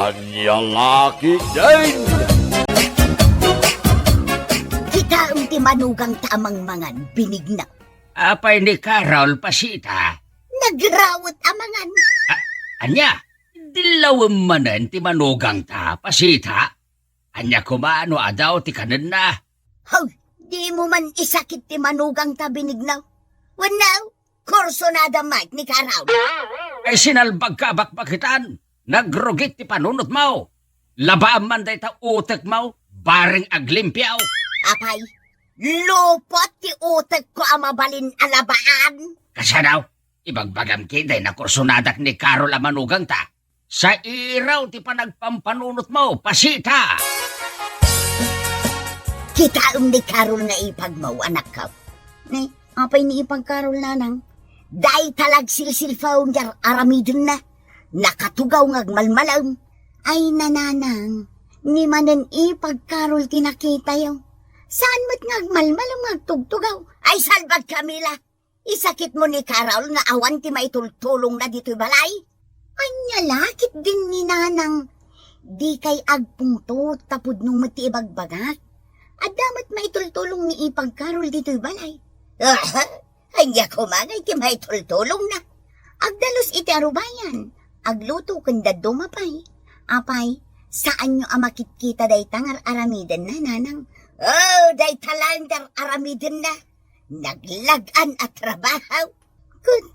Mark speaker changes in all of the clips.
Speaker 1: Anyang laki din!
Speaker 2: Kita ang timanugang tamang mangan, binigna.
Speaker 3: Apay ni Carol pasita.
Speaker 2: Nagrawat amangan.
Speaker 3: Anya, dilawang manan ti manugang ta pasita. Anya kumano adaw ti kanan na.
Speaker 2: Haw, di mo man isakit ti manugang ta binignaw. Wanaw, kurso na damay ni Karaw.
Speaker 3: Ay sinalbag ka bakbakitan. Nagrugit ti panunot mo. Labaan man day ta utek mo. Baring aglimpyaw.
Speaker 2: Apay, lupot ti utek ko ang mabalin alabaan.
Speaker 3: Kasa daw, ibagbagam kiday na kursunadak ni Carol ang manugang ta. Sa iraw ti panagpampanunot mo, pasita!
Speaker 2: Kita ni Carol nga ipagmaw, anak ka. Nay, apay ni ipag Carol nanang. Day talag silsilfaw niyar aramidon na. Nakatugaw ngagmalmalam. Ay nananang, ni manan ipag Carol tinakita yaw. Saan mo't ngagmalmalam ngagtugtugaw? Ay salbag Camila. Isakit mo ni Carol nga awan ti maitultulong na dito'y balay. Anya lakit din ni nanang. Di kay agpungto tapod nung mati ibagbagat. At damat maitultulong ni ipag Carol dito'y balay. Anya kumangay ti maitultulong na. Agdalos iti arubayan. Agluto kanda dumapay. Apay, saan nyo amakitkita day tangar aramidan na nanang? Oh, day talandar aramidan na. Naglagan at trabaho. Good.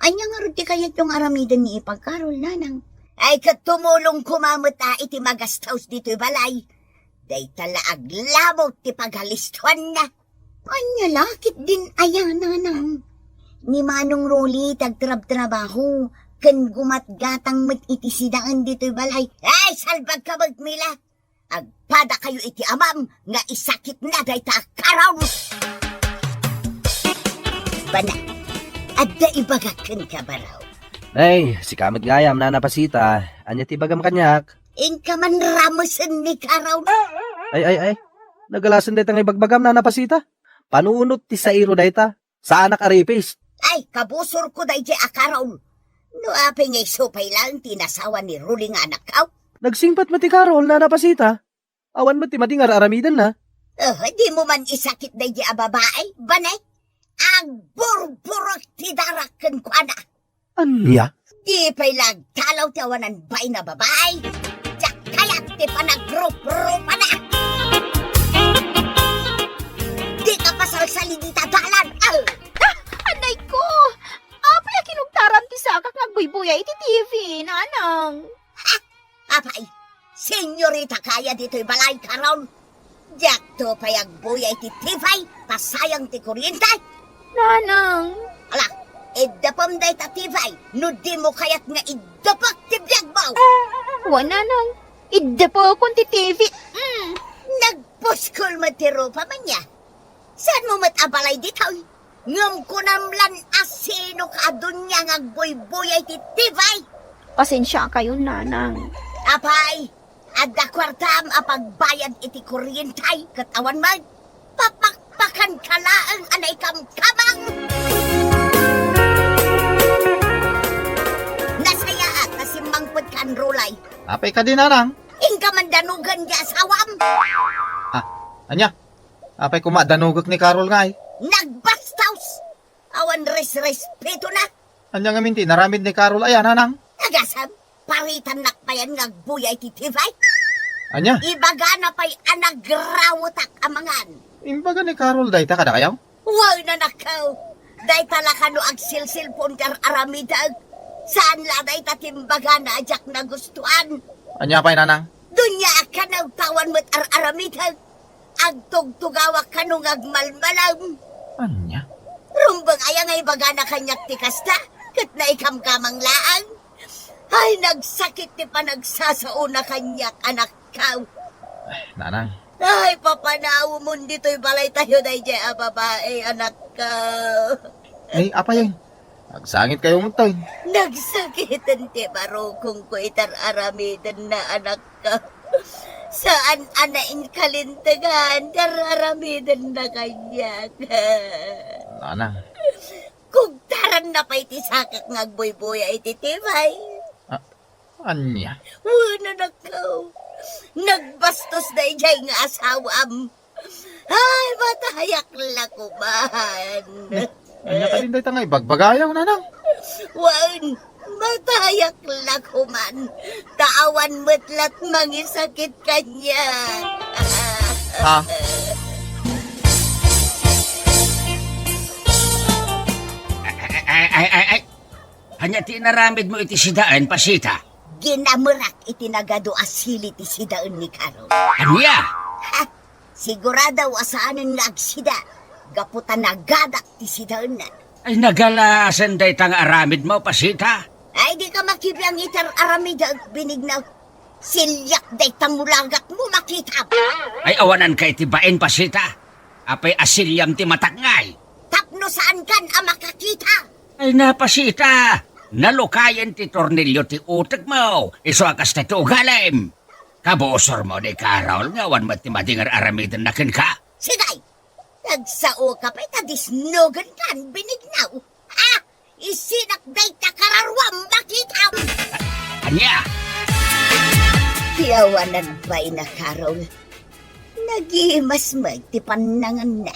Speaker 2: Anya nga rin ti kayat yung aramidan ni ipag Carol nanang. Ay katumulong kumamata iti magastaws dito'y balay. Day talaag lamog ti paghalistuan na. Anya lakit din ayan nanang. Ni Manong Rolly tagtrab-trabaho. Kan gumatgatang mat iti sidaan dito'y balay. Ay salbag ka magmila. Agpada kayo iti amam nga isakit na day ta Carol. Bana, adda ibagakan ka baraw.
Speaker 4: Ay, si Kamit Ngayam na napasita. Anya ti bagam kanyak.
Speaker 2: Inka man ramusan ni Carol.
Speaker 4: Ay. Nagalasan day tang ibagbagam na napasita. Panunot ti sa iro day ta. Sa anak aripis.
Speaker 2: Ay, kabusor ko day di Carol. No apay ngay supay lang tinasawa ni Ruling anak kaw.
Speaker 4: Nagsimpat mo ti Carol na napasita. Awan mo ti madingar aramidan na.
Speaker 2: Di mo man isakit day di ababaay, banay. Ang burburok ti darakan ko ana.
Speaker 4: Anya?
Speaker 2: Di pa'y lagtalaw ti awanan bay na babae. Diyak kayat ti panagrup-rupa na. Di ka pasalsali di tadalan.
Speaker 5: Anay ko! Apay kinugtaran ti sakak nagbuybuya iti TV, nanang.
Speaker 2: Apay, senyorita kaya dito'y balay karon. Diyak to pa'y agbuya iti tifay, pasayang ti kuryente.
Speaker 5: Nanang.
Speaker 2: Ala, idapam day ta tifay, no di mo kayat nga idapak ti biyag mo.
Speaker 5: Nanang. Idda po akong ti TV.
Speaker 2: Nagpuskol matiro pa man niya. Saan mo matabalay dito'y? Ngam ko namlan asino ka adun niya ngagboy-boy ti tifay.
Speaker 5: Pasensya kayo, nanang.
Speaker 2: Apay, adda kwartam apagbayad iti kuryentay katawan man. Papakpakan kalaang anay kamkamang. Nasaya at nasimangpot kan rulay.
Speaker 6: Apay ka din, nanang.
Speaker 2: Ingka mandanugan di asawam.
Speaker 6: Anya? Apay kumadanugak ni Carol nga ay.
Speaker 2: Nagbastaws. Awan respeto na.
Speaker 6: Anya nga minti, naramid ni Carol ayan, nanang.
Speaker 2: Nagasam, paritan nakpayan ngagbuyay ti tivay.
Speaker 6: Anya?
Speaker 2: Ibaga na pa'y anagrawutak amangan.
Speaker 6: Imbaga ni Carol day ta kada kayaw?
Speaker 2: Wow na nakaw. Day talaka no agsilsilpon kar aramidag. Saan la day tatimbaga na ajak na gustuan.
Speaker 6: Anya pa'y, nanang?
Speaker 2: Dunya ka na tawan mo't aramidag. Agtugtugawak ka nung agmalmalam.
Speaker 6: Anya?
Speaker 2: Rumbang ayang ay baga na kanyak ti kasta. Kat na ikamkamang laang. Ay nagsakit ti panagsasauna kanyak anak kaw.
Speaker 6: Nanang.
Speaker 2: Ay, papanaw mo dito'y balay tayo na iya, babae, anak ka.
Speaker 6: Ay, apay yun. Nagsangit kayo mutoy.
Speaker 2: Nagsakitan ti barukong ko itar aramidan na anak ka. Saan anain kalintagan, dararamidan na kanya ka.
Speaker 6: Nanang.
Speaker 2: Kung taran na pa iti sakak ngagboy-boy iti tibay.
Speaker 6: Anya.
Speaker 2: Wala na ko. Nagbastos na ijay nga asawam. Ay, matayak lang ko man.
Speaker 6: Anya ka din dayta nga ibagbagayaw nanang.
Speaker 2: Wan, matayak lang ko man. Taawan mo't mangisakit kanya.
Speaker 6: Ha?
Speaker 3: Ay. Hanya tinaramid mo iti sidaan, pasita.
Speaker 2: Ginamurak itinagado asili ti sidaan ni Karol.
Speaker 3: Anya?
Speaker 2: Ha, sigurado asaanan nga agsida. Gaputan nagadak ti sidaan na.
Speaker 3: Ay nagalasan day tang aramid mo, pasita.
Speaker 2: Ay, di ka makibiyang itar aramida at binignaw. Silyak day tangulagat mo makita.
Speaker 3: Ay awanan kay tibain, pasita. Apay asilyam ti matakngay.
Speaker 2: Tapno saan kan ang makakita?
Speaker 3: Ay napasita. Nalukayan ti tornilyo ti utek mo. Iso akas na ti ugalim. Kabosor mo ni Carol, ngawan mo ti madingar aramidan na kin ka.
Speaker 2: Sigay, nagsao ka pa'y tadisnogan kan binignaw. Ha? Isinak day takararwam makita.
Speaker 3: Anya?
Speaker 2: Tiyawanan ba'y na Carol? Nagimas magtipan nangan na.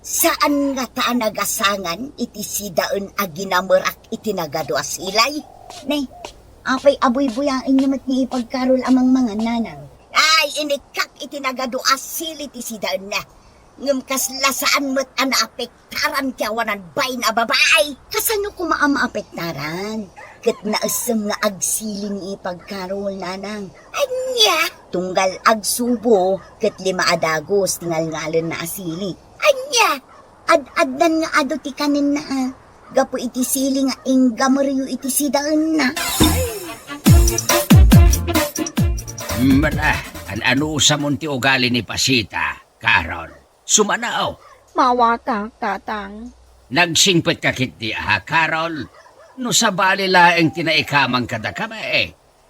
Speaker 2: Saan nga ta nagasangan iti sidaan a ginamurak iti nagadwa silay? Nay, apay aboy buyang inyo mat ni ipagkarol amang mga nanang. Ay, inikak iti nagadwa sili ti sidaan na. Ngumkas lasaan mo't anaapektaran tiyawanan bay na babae. Kasano ko maamaapektaran? Kat naasam nga agsiling ipagkarol nanang. Anya, tunggal agsubo, kat 5 adagos tingal ngalan na asili. Anya, ad-addan nga ado ti kanin na gapo iti sili nga ingamaryo iti sidaan na.
Speaker 3: Mana, ano sa munti ugali ni pasita, Carol? Sumanaaw.
Speaker 5: Mawata, tatang.
Speaker 3: Nagsingpet ka kit di Carol. No sa bali laeng tinaikamang kada kama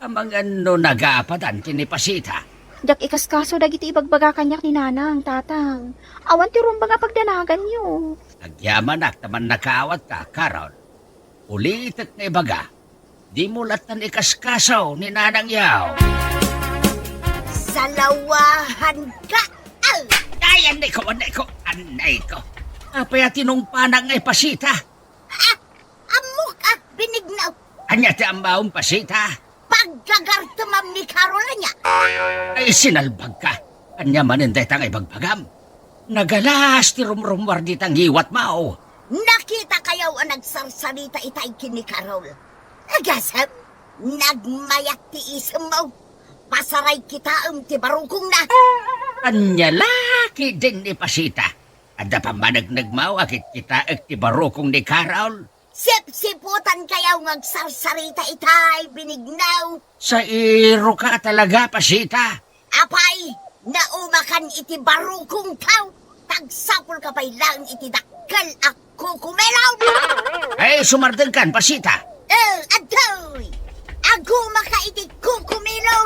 Speaker 3: Amang ano nagapadan tinipasita.
Speaker 5: Jak ikaskaso dagiti ibagbaga kanyak ni nanang, tatang. Awan ti rumba nga pagdanagan niyo.
Speaker 3: Nagyamanak naman nakawat ka, Carol. Ulitit na ibaga. Di mo latan ikaskasaw ni nanang yaw.
Speaker 2: Salawahan ka!
Speaker 3: Ay, anay ko. Apaya tinungpanang ay pasita.
Speaker 2: Ha? Amok at binignaw.
Speaker 3: Anya ti ambaong pasita.
Speaker 2: Pagkagartamam ni Carol niya.
Speaker 3: Ay sinalbag ka. Anya maninday tang ibagbagam. Nagalas ti rumrumwar di tang hiwat mao.
Speaker 2: Nakita kayaw ang nagsarsarita itay ni Carol. Agasam, nagmayat ti isam mo. Pasaray kita ti barukong na.
Speaker 3: Anya laki din ni pasita. Ada pa managnag mao akit kita ti barukong ni Carol.
Speaker 2: Sip-siputan kayaw ngagsarsarita itay binignaw.
Speaker 3: Sa iro ka talaga, pasita.
Speaker 2: Apay, naumakan iti barukong tao. Tagsapol ka pa'y lang iti dakkel ako kumelaw.
Speaker 3: Ay, sumardeng kan, pasita.
Speaker 2: Adoy! Ako maka iti kukumilaw.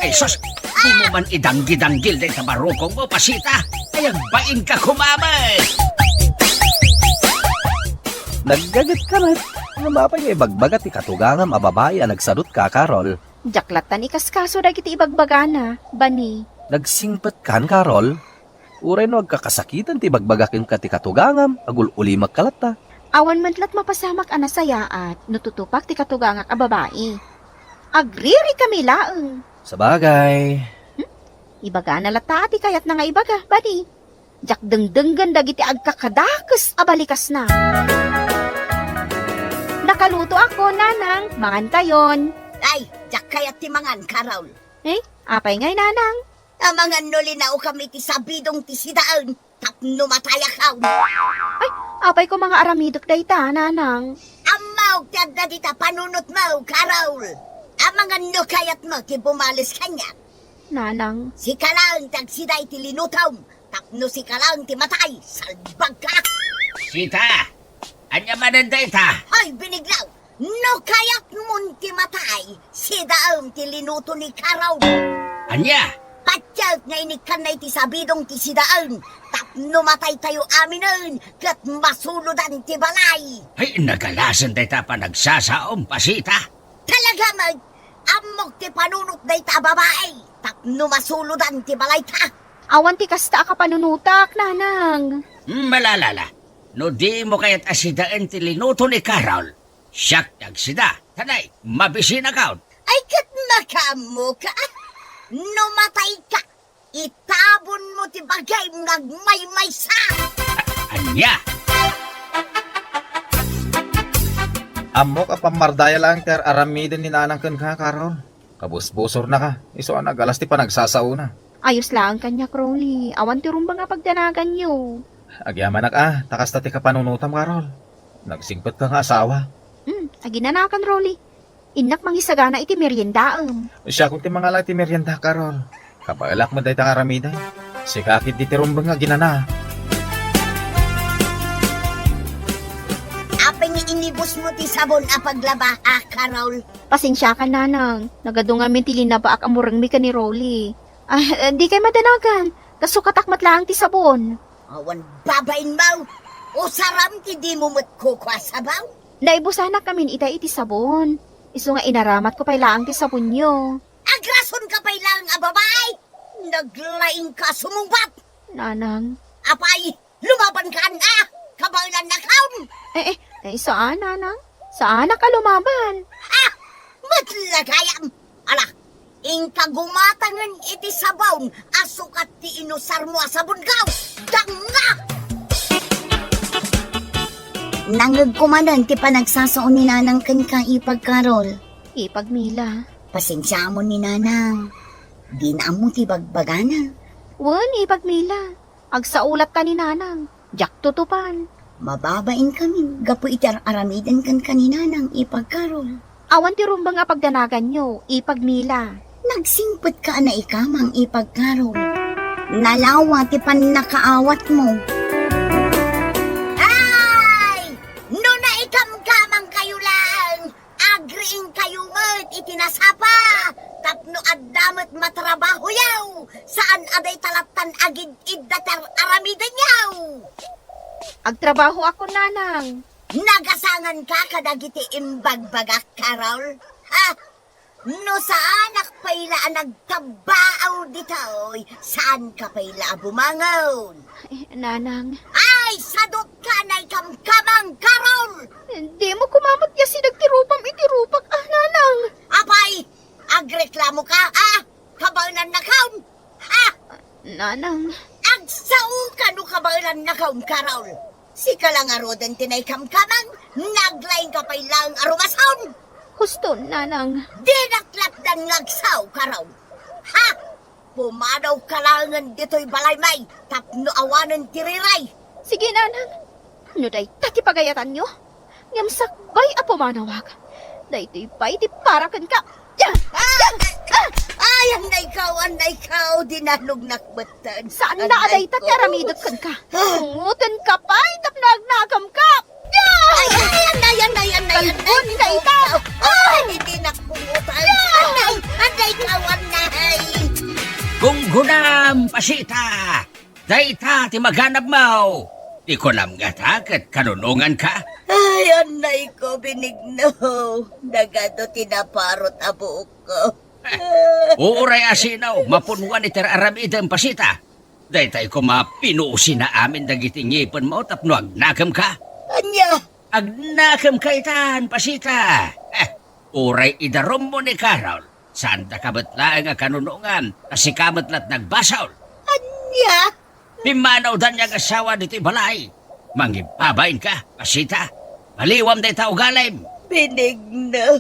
Speaker 3: Ay, sus. Di mo man idanggi-danggil din sa barukong mo, pasita. Ay, bain ka kumamay.
Speaker 4: Naggagat ka rin. Nga mapay nga ibagbagat ti katugangam a babae a nagsadot ka, Carol.
Speaker 5: Jaklatan ikaskaso dagiti ibagbaga na, bani.
Speaker 4: Nagsingpet kan, Carol. Uray no agkakasakitan ti bagbagakin ka ti katugangam, agul uli magkalata.
Speaker 5: Awan madlat mapasamak anasayaat, nututupak ti katugangak a babae. Agriri kami laeng.
Speaker 4: Sabagay.
Speaker 5: Ibaga na lata ti kayat na nga ibaga, bani. Jak dengdenggan dagiti agkakadakas abalikas na. Nakaluto ako, nanang. Mangan kayon.
Speaker 2: Ay, jak kayat ti mangan, Carol.
Speaker 5: Apay ngay, nanang.
Speaker 2: Amangan no linao kami ti sabidong ti sidaan. Tapno matayakaw.
Speaker 5: Apay ko mga aramidok dayta, nanang.
Speaker 2: Amaw ti adda dita panunot mo, Carol. Amangan no kayat mo ti bumalis kanya.
Speaker 5: Nanang.
Speaker 2: Si kalang tagsiday ti linutaw. Tapno si kalang ti matay. Salbag ka.
Speaker 3: Sita, anya mananday ta.
Speaker 2: Ay, biniglaw. No kayat mun ti matay. Si daam ti linuto ni Carol.
Speaker 3: Anya?
Speaker 2: Patyag nga inikan na iti sabidong ti sidaan. Tapno numatay tayo aminin, kat masuludan ti balay.
Speaker 3: Ay, nagalasan day ta pa nagsasaom, pasita.
Speaker 2: Talaga mag, amok ti panunot day ta babae, tapno masuludan ti balay ta.
Speaker 5: Awan ti kasta ka panunutak, nanang.
Speaker 3: Malalala, no di mo kaya't asidaan ti linuto ni Carol. Siyak nagsida, tanay, mabisin account.
Speaker 2: Ay kat makamo ka, numatay ka, itabon mo ti bagay ngagmay-may sa.
Speaker 3: Anya,
Speaker 6: Amok a pamardaya lang ter aramidin ni nanang ken ka, Carol. Kabusbusor na ka. Iso ang nagalas ti pa nagsasauna.
Speaker 5: Ayos lang kanya, Crowley. Awan ti rumba nga pagdanagan nyo.
Speaker 6: Agyaman ka, takas ti ka panunutam, Carol. Nagsingpet ka nga asawa.
Speaker 5: Aginanakan, Rolly. Inak mangisagana iti meriendaam.
Speaker 6: Siya kung ti mga lang ti merienda, Carol. Kapagalak mo dahi tang aramiday. Sikakit di ti rumbang nga ginana.
Speaker 2: Apay nga inibos mo ti sabon a paglaba, Carol.
Speaker 5: Pasensya ka, nanang. Nagadungan min ti linabaak amurang mi ka ni Rolly. Di kay madanagan. Kasukatakmat lang ti sabon.
Speaker 2: Awan babain mo, o saram ti di mo matkukwa sabaw.
Speaker 5: Naibusanak kamin iti sabon. Iso nga inaramat ko pa'y laang ti sabon nyo.
Speaker 2: Agrason ka pa'y lang a babay. Naglaing ka sumungbat.
Speaker 5: Nanang.
Speaker 2: Apay, lumaban ka na. Kabailan na kaun.
Speaker 5: Saan, nanang? Saan ka lumaban?
Speaker 2: Ha! Matlagayam! Ala, ingkagumatangan iti sabaw, asukat ti inusar mo sa bungaw! Danga! Nangagkumanan ti panagsasaon ni Nanang kan ka ipagkarol.
Speaker 5: Ipagmila.
Speaker 2: Pasensya mo ni Nanang. Di na mo ti bagbagana.
Speaker 5: Wan, ipagmila. Agsaulat ka ni nanang. Jak tutupan.
Speaker 2: Mababain kami, gapo itar-aramidan kan kanina ng ipagkarol.
Speaker 5: Awan ti rumba nga pagdanagan nyo. Ipagmila.
Speaker 2: Nagsingpot ka na ikamang ipagkarol. Nalawa ti panakaawat mo. Ay! No na ikamkamang kayo lang! Agriing kayo mat itinasapa! Tapno addamat matrabaho yaw! Saan aday talatan agid iddatar aramidan yaw!
Speaker 5: Agtrabaho ako, nanang.
Speaker 2: Nagasangan ka kadagiti imbagbagak, Carol? Ha? No saan akpayla nagtabaaw ditoy, saan ka payla bumangon?
Speaker 5: Nanang.
Speaker 2: Ay, sadot ka na ikamkamang, Carol!
Speaker 5: Hindi mo kumamot niya si nagtirupam itirupak, nanang.
Speaker 2: Apay, agreklamo ka, Kabailan na kaun? Ha?
Speaker 5: Nanang.
Speaker 2: Agsao ka no kabailan na kaun, Carol? Si kalang arodan tinay kamkamang, naglaing ka paylang arumasaon!
Speaker 5: Husto, nanang.
Speaker 2: Di naklapdan ngagsaw, Carol. Ha? Pumadaw kalangan dito'y balaymay, tapno awanan tiriray.
Speaker 5: Sige, nanang. No day, tati pagayatan nyo. Ngamsakbay apo manawag. Day ti pay ti parakan ka.
Speaker 2: Ay, anday ikaw, dinalog nakbatan.
Speaker 5: Saan na aday tati aramidot kan ka? Tungutan ka pa'y tapnagnagam ka.
Speaker 2: Ay, anday.
Speaker 5: Kalbun ka ikaw.
Speaker 2: Ay, hindi nakpungutan. Anday ikaw, anday.
Speaker 3: kung gunam, pasita. Dayta ti maganap mo. Di ko lang gatakit kanunungan ka.
Speaker 2: Ay, anay ko, binigno. Nagado tinaparot abo ko.
Speaker 3: Uuray asinaw, mapunuan iter aramidang pasita. Daytay ko mapinuusin na amin dagiting ngipon mo tapno agnakam ka.
Speaker 2: Anya,
Speaker 3: Agnakam ka itan, pasita. Uray idarom mo ni Carol. Saan da kabatlaan nga kanunungan kasi kamatlat nagbasaw.
Speaker 2: anya.
Speaker 3: Pimanaw dan niyang asawa dito'y balay. Mangibabain ka, pasita. Maliwam day tao galim.
Speaker 2: Binigno.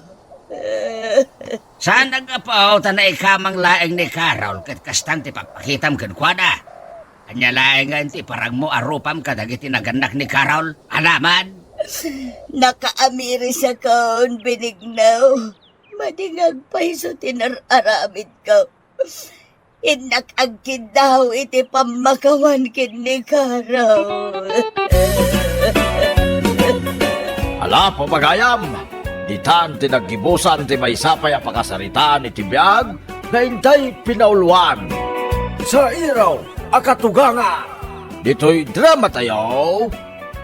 Speaker 3: Saan nga po tanay kamang laeng ni Carol kat kastang ti papakitam kan kwada. Anya laeng nga ti parang mo arupam ka dagiti naganak ni Carol. Alaman?
Speaker 2: Nakaamiri sa kaon, binigno. Madingag pa iso tinararamid ko. Inakagkid daw iti pamakawan kin ni Carol.
Speaker 1: Ala, pamagayam! Ditan tinagibusan ti may sapay apakasaritaan iti biyag na intay pinauluan. Sa iraw, akatuganga, dito'y drama tayo.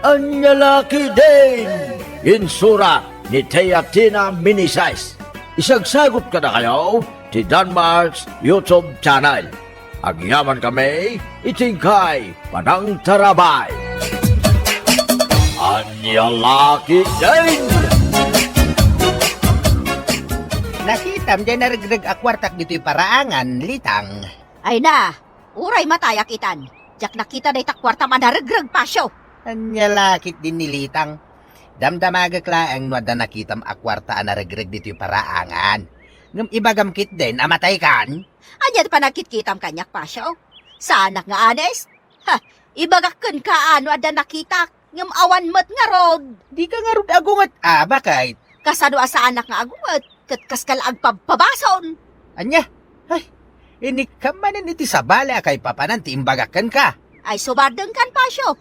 Speaker 1: Ang lalaki din. Insura ni Thea Tina Minisize. Isagsagot ka na kayo ti Danmarks YouTube channel. Agyaman kami, itingkay panang tarabay. Ang lalaki din.
Speaker 7: Nakitam dyan naragrag akwartak dito'y paraangan, litang.
Speaker 2: Ay na, uray matayak itan. Jak nakita na itakwarta manaragrag pasyo.
Speaker 7: Anyalakit din ni litang. Damdamagak laang nwada nakitam akwarta naragrag dito'y paraangan. Ngam ibagamkit din, amatay kan?
Speaker 2: Anya pa nakitkitam kanyak pasyo. Sa anak nga anes? Ha, ibagakan ka ano ada nakita. Ngam awan mat nga rod.
Speaker 7: Di ka nga rod agungat, bakit?
Speaker 2: Kasano sa anak nga agumat. Katkas kalaag pabason.
Speaker 7: Anya, ay, ini ka manan iti sabala kay papanan ti imbagakan ka.
Speaker 2: Ay subardeng kan pasyo.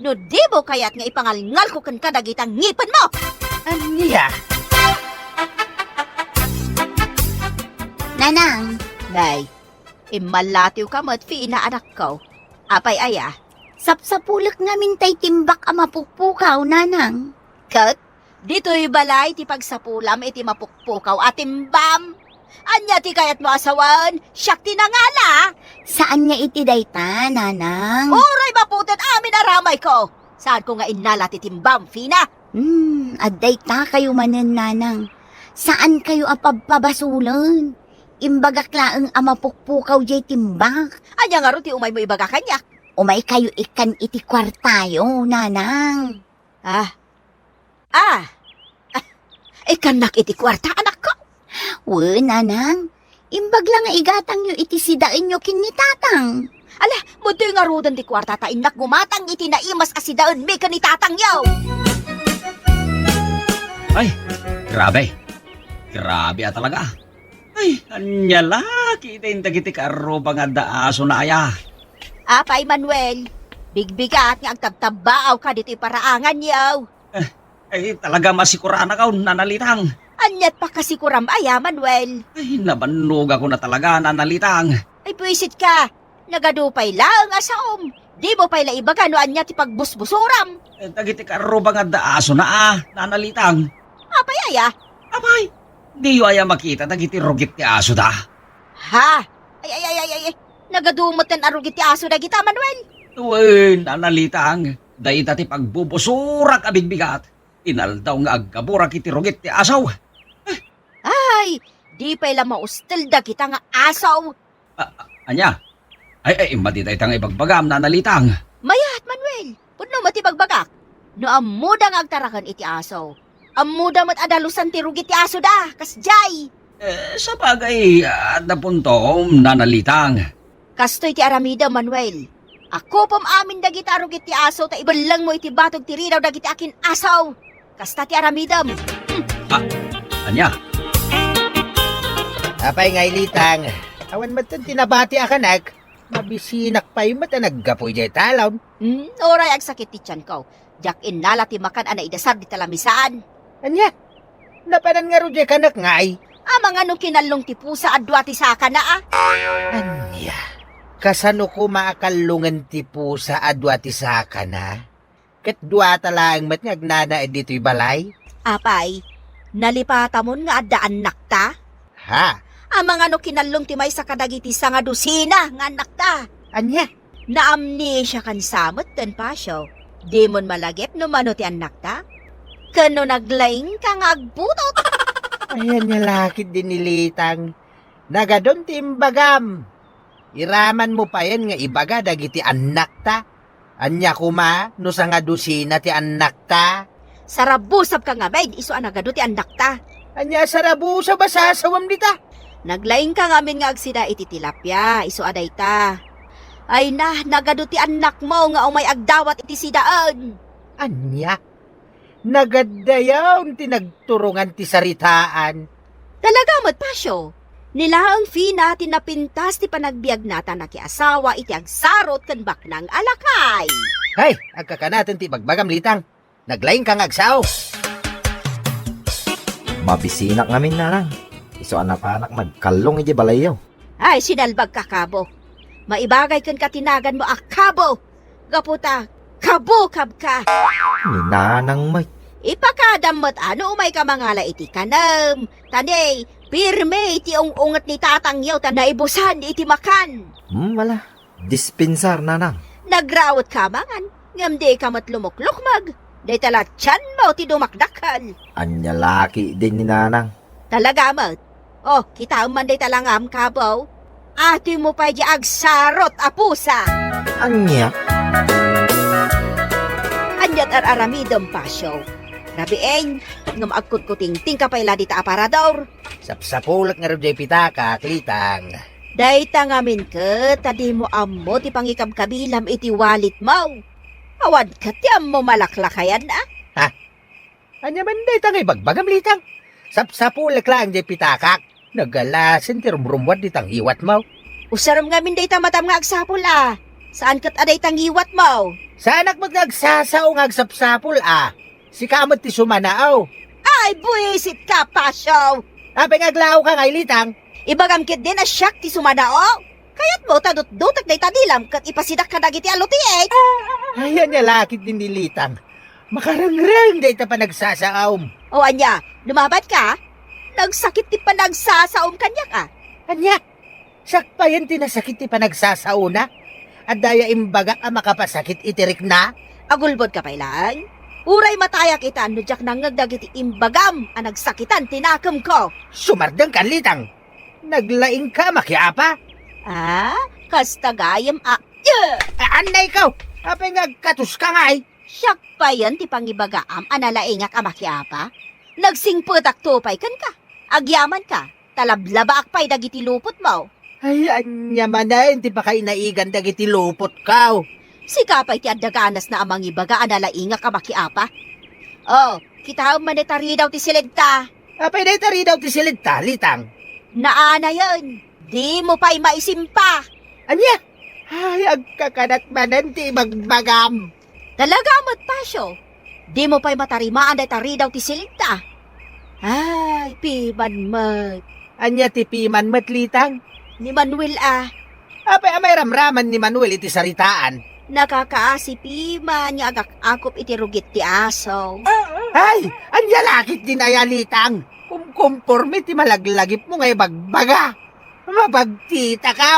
Speaker 2: No di mo kaya't nga ipangalngal ko kan kadagitang ngipin mo.
Speaker 7: Anya,
Speaker 2: Nanang. Nay, imalatiw ka mo't fiina anak ko. Apay aya. Sapsapulak ngamin tay timbak ang mapukpukaw, nanang. Kat, dito'y balay ti pagsapulam iti mapukpukaw at timbam. Anya ti kayat mo asawan, siyak tinangala. Saan nga iti dayta, nanang? Oray maputan amin aramay ko. Saan ko nga inala ti timbam, Fina? Aday ta kayo manen, nanang. Saan kayo apabpabasulan? Imbagaklaang amapukpukaw jay timbak. Anya nga ro ti umay mo ibaga kanyak. Umay kayo ikan iti kwartayo, nanang. Ikan nak iti kwarta, anak ko. Nanang. Imbag lang nga igatang yo iti sidain nyo kinitatang. Ala, mudoy nga rodan ti kwarta ta inak gumatang iti naimas asidaan may kanitatang yaw.
Speaker 3: Ay, grabe. Grabe talaga. Ay, anyalaki iti dagiti karubang nga daaso na aya.
Speaker 2: Apay Manuel, bigbigat nga agtabtabaaw ka dito'y paraangan yaw.
Speaker 3: Ay, talaga masikura na ka, nanalitang.
Speaker 2: Anyat pa kasi kuram aya, Manuel.
Speaker 3: Ay, nabanog ako na talaga, nanalitang.
Speaker 2: Ay puisit ka, nagadupay lang asaom. Di mo pa'y laibaga no anyat ipagbusbusuram.
Speaker 3: Dagiti karubang nga daaso na nanalitang.
Speaker 2: Apay aya?
Speaker 3: Abay, di yo aya makita dagiti rugit ti aso da.
Speaker 2: Ha? Ay. Nagadumot ng arugit ti aso na kita, Manuel.
Speaker 3: Uy, nanalitang. Dahil dati pagbubusurak abigbigat. Inaldaw nga agkaburak iti rugit ti asaw.
Speaker 2: Ay, di pa'y la maustil da kita nga asaw.
Speaker 3: Anya? Ay, madiday tang ibagbagam, nanalitang.
Speaker 2: Mayat, Manuel. Puno matibagbagak. No amuda nga agtarakan iti asaw. Amuda mat adalusan ti rugit ti aso da, kasjay.
Speaker 3: Sa bagay, na punto, nanalitang.
Speaker 2: Kastoy ti aramida, Manuel. Ako pam amin dagiti arugit ti asaw ta ibalang mo iti batog ti rinaw dagiti akin asaw. Kasta ti aramidam.
Speaker 3: Anya?
Speaker 7: apay ngay litang. Awan matan tinabati akanak. Mabisinak pa yung mata naggapoy jay talaw.
Speaker 2: Oray ag sakit ti tiyan ko. Jak inala ti makan ana idasar di talamisaan.
Speaker 7: Anya, napanan nga ro jay kanak ngay.
Speaker 2: Amang anong kinalong ti pusa adwa ti saka na
Speaker 7: Anya, kasano ko maakalungan ti pusa adwa ti saka na? Kat dua talaang matngag nana dito'y balay?
Speaker 2: Apay, nalipatamon nga addaan nakta?
Speaker 7: Ha?
Speaker 2: Amang ano kinalong ti may sa kadagiti sa nga dusina nga nakta.
Speaker 7: Anya?
Speaker 2: Naamnesia kan samot ten pasyo. Di mon malagip no mano ti anak ta? Kano naglaing ka nga agbutot?
Speaker 7: Ayan nga lakit din nilitang. Nagadon ti imbagam. Iraman mo pa yan nga ibaga dagiti anak ta. Anya kuma no sa nga dusina ti anak ta.
Speaker 2: Sarabusap ka nga bayd iso anagado ti anak ta.
Speaker 7: Anya sarabu sa basasawam dita.
Speaker 2: Naglaing ka ngamin nga agsida iti tilapia iso aday ta. Ay na, nagado ti anak mo nga umay agdawat iti sidaan.
Speaker 7: Anya? Nagadayaw ti nagturungan ti saritaan.
Speaker 2: Talaga mat pasyo. Nila ang fina tinapintas ti panagbiag nata na kiasawa iti agsarot kan baknang alakay.
Speaker 7: Hay, agkakanatan ti bagbagam litang. Naglaing kang agsaw.
Speaker 8: Mabisinak ngamin narang. Iso anak-anak magkalong iti balayaw.
Speaker 2: Ay, sinalbag ka kabo. Maibagay kan katinagan mo akabo. Gaputa, kabukab ka.
Speaker 8: Ni nanang may.
Speaker 2: Ipakadamot ano umay ka mangala iti kanam. Tanay, pirme iti ungat ni tatangyaw ta naibusan iti makan.
Speaker 8: Wala. Dispensar nanang.
Speaker 2: Nagrawat ka mangan, ngam di ka matlumuklukmag. Day tala tiyan mo ti dumakdakan.
Speaker 8: Anya laki din ni nanang.
Speaker 2: Talaga mat. Oh, kita man day talangam kabaw. Ati mo pa di agsarot apusa.
Speaker 8: Anya?
Speaker 2: Anyat aramidom pasyo. Rabieng, ngam agkut-kuting tingka pa ila dita aparador.
Speaker 7: Sapsapulak nga rin di pitaka, Litang.
Speaker 2: Day tangamin ka, tadi mo amo ti pangikab-kabilam iti walit mo. Awad ka ti amo malaklakayan na.
Speaker 7: Anya man day tangay bagbagam, Litang. Sapsapulak lang di pitakak. Nagalasin ti rumrumwad di tang hiwat mo.
Speaker 2: Usaram ngamin day tamatam nga agsapul ah. Saan kat aday tangiwat mo?
Speaker 7: Sa anak mo nagsasaw nga agsapsapul Si kamot ti sumanaaw.
Speaker 2: Ay, buwisit ka, pasyo!
Speaker 7: Apay ngaglaw ka ngay, Litang.
Speaker 2: Ibagam kit din a siyak ti sumadao. Kaya't mo tadot-dutak day tadilam kat ipasidak ka dagiti aluti eh.
Speaker 7: Ayan niya lakit din ni Litang. Makarangrang day ta pa nagsasaawm.
Speaker 2: O anya, lumabat ka? Nagsakit ti pa nagsasaom kanya ka.
Speaker 7: Anya, sakpayan ti nasakit ti pa nagsasauna. At daya imbaga ka makapasakit itirik na.
Speaker 2: Agulbod ka pa ilang? Uray mataya kita no jak nangagdagiti imbagam ang nagsakitan tinakam ko.
Speaker 7: Sumardang kan, Litang. Naglaing ka makiapa.
Speaker 2: Ah, kastagayam
Speaker 7: Anay ikaw. Apay ngagkatus ka ngay.
Speaker 2: siyak pa yan ti pangibagaam analaingak amakiapa. Nagsingputak tupay kan ka. Agyaman ka. Talablabaak pa'y dagiti lupot mo.
Speaker 7: Ay, anya man na, hindi pa kayo naigan dagiti lupot ka.
Speaker 2: Si kapay ti adaganas na amang ibaga analaingak amakiapa. Oh, kita manetari daw ti silidta.
Speaker 7: Apay na itari daw ti silid ta, Litang.
Speaker 2: Naana yun. Di mo pa'y maisimpa.
Speaker 7: Anya? Ay, agkakanat manan ti magbagam.
Speaker 2: Talaga mo't pasyo. Di mo pa'y matarimaan ay tari daw ti silidta. Ay, piman mat.
Speaker 7: Anya ti piman mat, Litang.
Speaker 2: Ni Manuel
Speaker 7: Apay amay ramraman ni Manuel iti saritaan.
Speaker 2: nakakaasipiman niya agak-akop iti rugit ti aso.
Speaker 7: Ay, anya lakit din aya, Litang. Kumporme ti malaglagip mo ngay bagbaga. Mabagtita ka.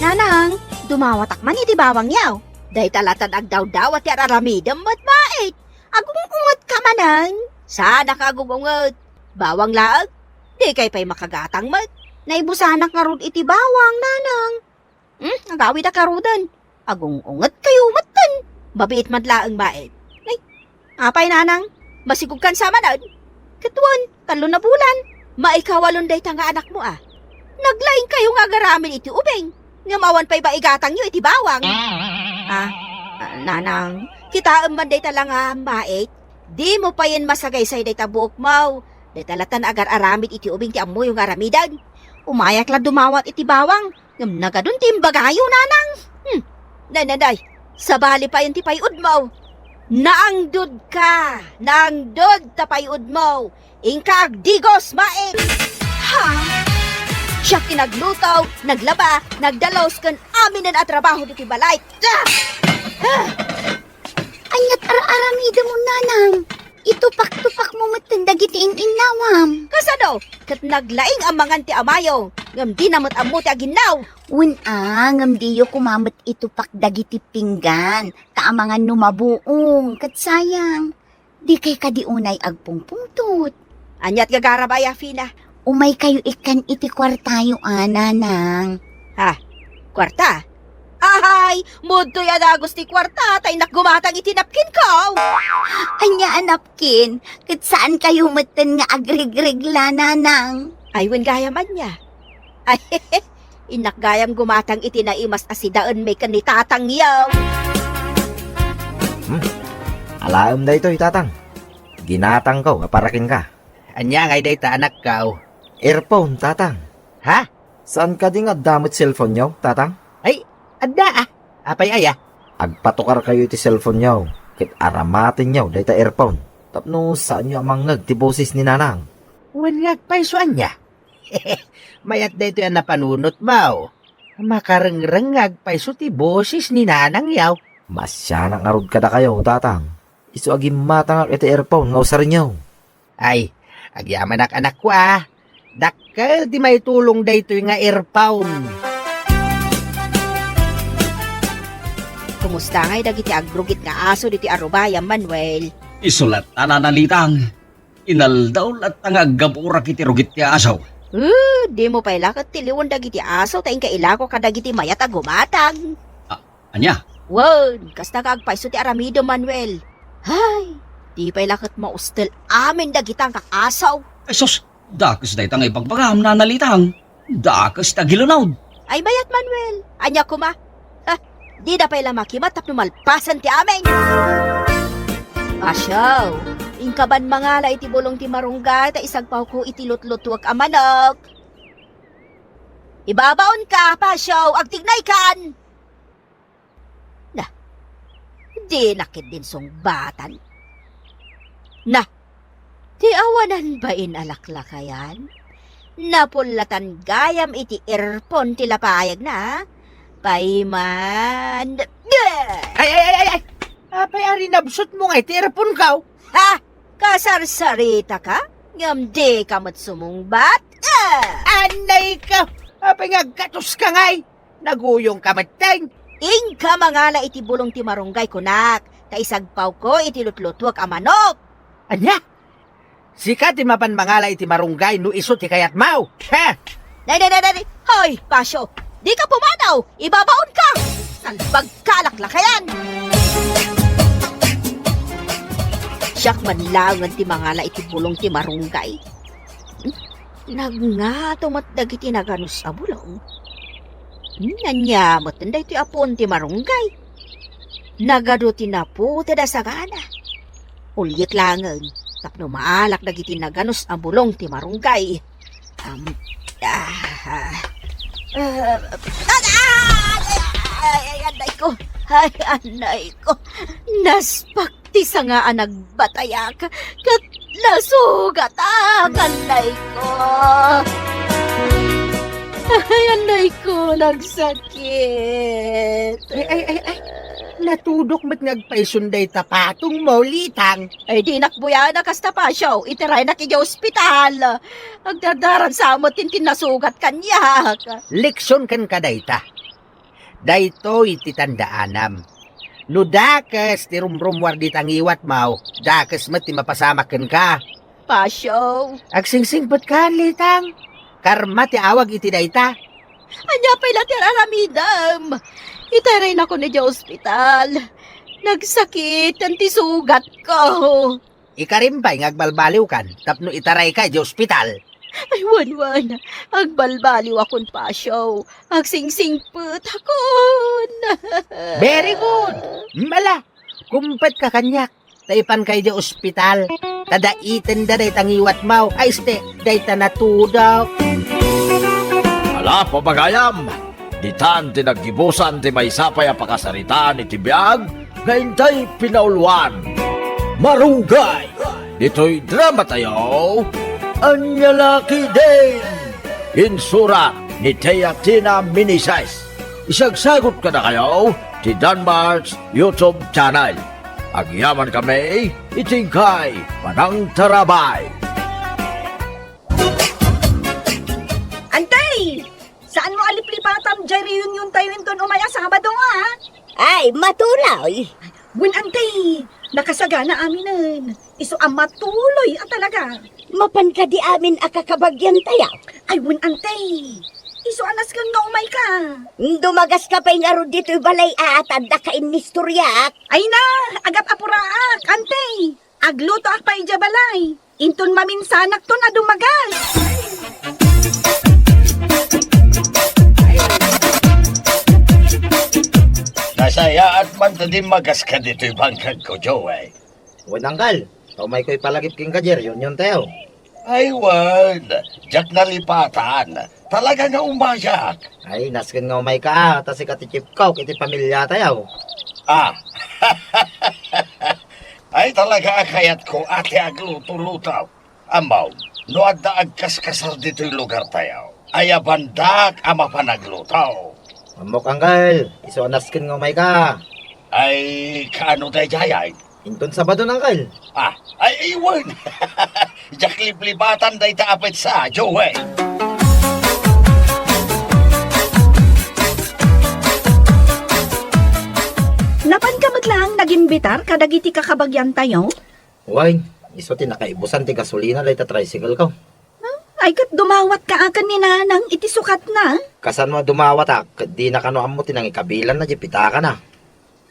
Speaker 2: Nanang, dumawatak man iti bawang yaw. Day talatan agdaw-daw at yararamidam mat mait. Agungungot ka manang. Sana ka agungungot. Bawang laag. Di kay pa'y makagatang mat. Naibusanak nga rod iti bawang, nanang. Nagawid ka rodan. Agungungot kayo matan. Babiit madlaang mait. Ay, apay nanang. Masigug kan sa manad. Katuan, 3 na bulan. Maikawalon day tanga anak mo Naglaing kayo nga garamin iti ubeng. Ngamawan pa'y baigatang nyo iti bawang. Nanang, kita man day talanga mait. Di mo pa yan masagaysay day tabuok mau. Day talatan agar aramid iti ubeng ti amoy yung aramidan. Umayak la dumawat iti bawang. Ngam nagadun ti imbagayo, nanang. Day, sabali pa yun ti payud mo. Naangdod ka. Naangdod ta payud mo. Ingkag digos mait. Ha? Siya kinaglutaw, naglaba, nagdalos kan amin na trabaho diti balay.
Speaker 5: Anyat ara-aramida mo, nanang. Itupak-tupak mo matandagiti inawam.
Speaker 2: Kasano? Kat naglaing ang mangan ti amayo. Ngam di namot amo ti aginaw.
Speaker 5: Ngam diyo kumamot itupak dagiti pinggan. Kaamangan numabuong. Kat sayang. Di kay kadiunay agpungpungtut.
Speaker 2: Anyat gagarab ay Fina.
Speaker 5: Umay kayo ikan iti kwartayo, nanang.
Speaker 2: Kwarta? Ahay, mudo yan agos ti kwarta, tay nakgumatang itinapkin ko.
Speaker 5: Anya anapkin, kat saan kayo matan nga agrig-rigla, nanang?
Speaker 2: Ay, wen gaya man niya. Ay, inak gayam gumatang itinaimas asidaan may kanitatang yaw.
Speaker 8: Alaam na ito, itatang. Ginatang ko, aparakin ka.
Speaker 7: Anya ngay day ta anak ka.
Speaker 8: Earphone, tatang.
Speaker 7: Ha?
Speaker 8: Saan ka di nga damot cellphone nyo, tatang?
Speaker 7: Ay, adda Apay aya.
Speaker 8: Agpatukar kayo iti cellphone nyo. Kit aramatin nyo, dahita earphone. Tapno saan nyo amang nagtibosis ni nanang?
Speaker 7: Wan ngagpay so anya. Mayat day ito yan napanunot mo. Makarengrengag pa iso ti boses ni nanang yaw.
Speaker 8: Masyanang arod ka na kayo, tatang. Isu agi matang iti earphone nga usar nyo.
Speaker 7: Ay, agyaman anak ko Dakkel di may tulong daytoy nga earphone.
Speaker 9: Kumusta ngay dagiti agrugit nga aso diti Arubaya, Manuel?
Speaker 3: Isulat ananalitang. Inaldaw at tangaggabura kiti rugit ti asaw.
Speaker 9: Di mo pa ilakat tiliwan dagiti aso taing kailako ka dagiti mayat a gumatag.
Speaker 3: Anya?
Speaker 9: Wan, kasta kaagpaiso ti Aramido, Manuel. Hay, di pa ilakat maustel amin dagitang kakasaw.
Speaker 3: Ay sus, dakas day tangay pagbagam nanalitang. Dakas tagilunod.
Speaker 9: Ay mayat, Manuel. Anya kuma. Di na pa ila makimat tapno malpasan ti amin. Asyaw, ingkaban mangala iti bulong ti marunggay ta isagpaw ko iti lutlutuak amanok. Ibabaon ka, pasyaw, agtignay kan. Na, di nakit din sungbatan. Na, di awanan ba inalaklakayan? Napulatan gayam iti earphone ti lapayag na, paiman.
Speaker 7: Ay! Apay ari nabsot mo nga iti earphone ka.
Speaker 9: Ha? Kasarsarita ka? Ngam di ka matsumungbat?
Speaker 7: Anay ka! Apay nga gatos ka ngay! Naguyong ka mateng!
Speaker 9: Ingka mangala iti bulong ti marunggay kunak, ta isagpaw ko iti lutlutuak a manok.
Speaker 7: Anya? Sika ti mapan mangala iti marunggay no iso ti kayat mau! Ha?
Speaker 9: Nay! Hoy, pasyo! Di ka pumanaw! Ibabaon ka! Salbag kalaklakayan! Siyak man langan ti mangala iti bulong ti marunggay. Nagngato dagiti naganus a bulong. Nanyamot na iti apon ti marunggay. Nagado ti napo tada sagana. Ulit langan, tapno maalak dagiti naganus a bulong ti marunggay. Anay ko. Naspakti sa nga nagbatayak. Kat nasugat anay ko. Anay ko, nagsakit.
Speaker 7: Ay! Natudok mat ngagpaisunday tapatong mo, litang.
Speaker 9: Ay di nakbuya na kasta pa siya. Itiray na kaya ospital. Agdadaran sa amot tinasugat kanya.
Speaker 7: Leksyon kan ka dayta. Dayto iti tandaanam. No dakas ti rumrumwar di tangiwat mau, dakas mat ti mapasamaken ka.
Speaker 9: Pasyo.
Speaker 7: Agsingsingpot ka, litang. Karma ti awag iti dayta.
Speaker 9: Anya pala ti aramidam. Itaray na ko ni di ospital. Nagsakit ang tisugat ko.
Speaker 7: Ikarimbay ngagbalbaliw kan, tapno itaray ka di ospital.
Speaker 9: Ay, wan. Agbalbaliw akon pasyo. Agsingsingpot akon.
Speaker 7: Very good. Mala, kumpet ka kanyak. Taipan kay di ospital. Tadaitin da day tangiwat mau. Ay, ste, day tanatudaw.
Speaker 1: Ala, pabagayam! Ditan tinaggibusan ti may sapay a pakasaritaan iti biyag nga intay pinaulwan. Marunggay! Dito'y drama tayo. Anyalaki din! Insura ni Teyatina Minisize. Isagsagot ka na kayo ti Danmarks YouTube channel. Agyaman kami, itingkay, panang tarabay.
Speaker 10: Antay! Saan mo aliplipatam dyan reunion tayo inton umaya Sabado nga?
Speaker 2: Ay, matulay.
Speaker 10: Win antay, nakasagana aminan. Iso ang matuloy at talaga.
Speaker 2: Mapan ka di amin akakabagyan tayo.
Speaker 10: Ay, win antay. Iso anas kang naumay ka.
Speaker 2: Dumagas ka pa'y nga ro dito'y balay atanda ka inistoryak.
Speaker 10: Ay na, agap apuraak, antay. Agluto ak pa'y jabalay. Inton maminsanak to na dumagas.
Speaker 11: Nasaya at man to din magas ka dito'y bangkag ko, Joey.
Speaker 8: Nanggal, may ko'y palagip king kajer, yun tayo.
Speaker 11: Ay, wan. Diyak nalipatan. Talaga nga umayak.
Speaker 8: Ay, naskin nga umay ka, tas ikatitip ko, kiti pamilya tayo.
Speaker 11: Ah. Ay, talaga akayat ko ate agluto-lutaw. Amaw, no adda agkaskasar dito'y lugar tayo. Ay, abandak ama panaglutaw.
Speaker 8: Amok Uncle, iso anaskin nga may ka.
Speaker 11: Ay, kaano tayo jayay?
Speaker 8: Inton Sabado Uncle.
Speaker 11: Ay, iwan. Jaklip-libatan tayo taapit sa Joey.
Speaker 10: Napan ka lang nagimbitar kadagiti kakabagyan tayo?
Speaker 8: Uy, iso tinakaibusan ti gasolina day ta tricycle ko.
Speaker 10: Ay kat dumawat ka akan ni nanang iti sukat na.
Speaker 8: Kasan mo dumawat di na kano amo tinang ikabilan na jipita ka na.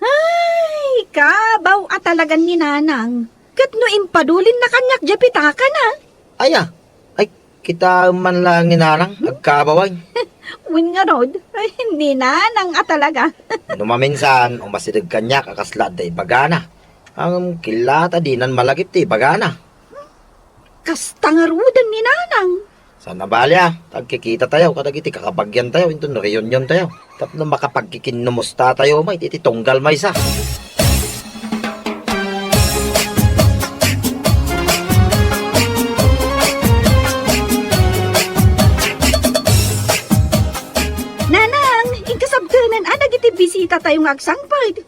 Speaker 10: Ay, kabaw at talagan ni nanang. Kat no impadulin na kanyak japita ka na.
Speaker 8: Ay kita man lang inarang, agkabaway.
Speaker 10: Win nga rod, ay hindi nanang at talaga.
Speaker 8: Numaminsan, umasidag kanya kakaslat day bagana. Ang kilata dinan malagip ti bagana.
Speaker 10: Kastangarudan ni nanang.
Speaker 8: Sana balya, tagkikita tayo, kadagiti kakabagyan tayo, into reunion tayo. Tapno makapagkikinumusta tayo, may tititunggal may sa.
Speaker 10: Nanang, inkasabtanan nagiti bisita tayo ngagsangpad.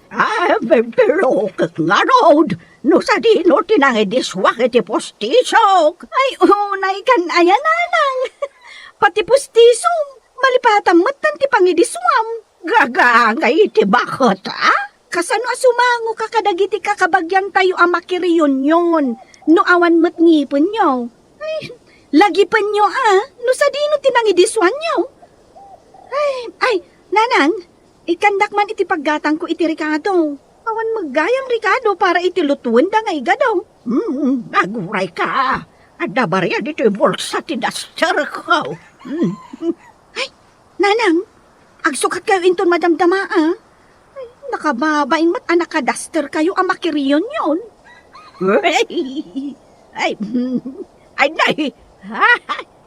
Speaker 10: Pero nga rod. No sa dino tinangi diswak iti postisok. Ay, unay kan ayan nanang. Pati postisok, malipatan matan ti pangidiswam. Gagangay iti bakot, Kasano asumango ka kadagiti kakabagyan tayo amakiriyon. No awan mo't ngipon nyo. Ay, lagi pa nyo, No sa dino tinangi diswan nyo. Ay, nanang, ikandak man iti paggatang ko iti Ricardo. Awan maggayam Ricardo para iti lutuan da nga igadaw. Aguray ka. Adda barya dito yung bolsa ti duster ko. Ay, nanang, agsukat kayo inton madamdama, Ay, nakababain mat anak ka duster kayo amakiriyon yon. Ay, nay,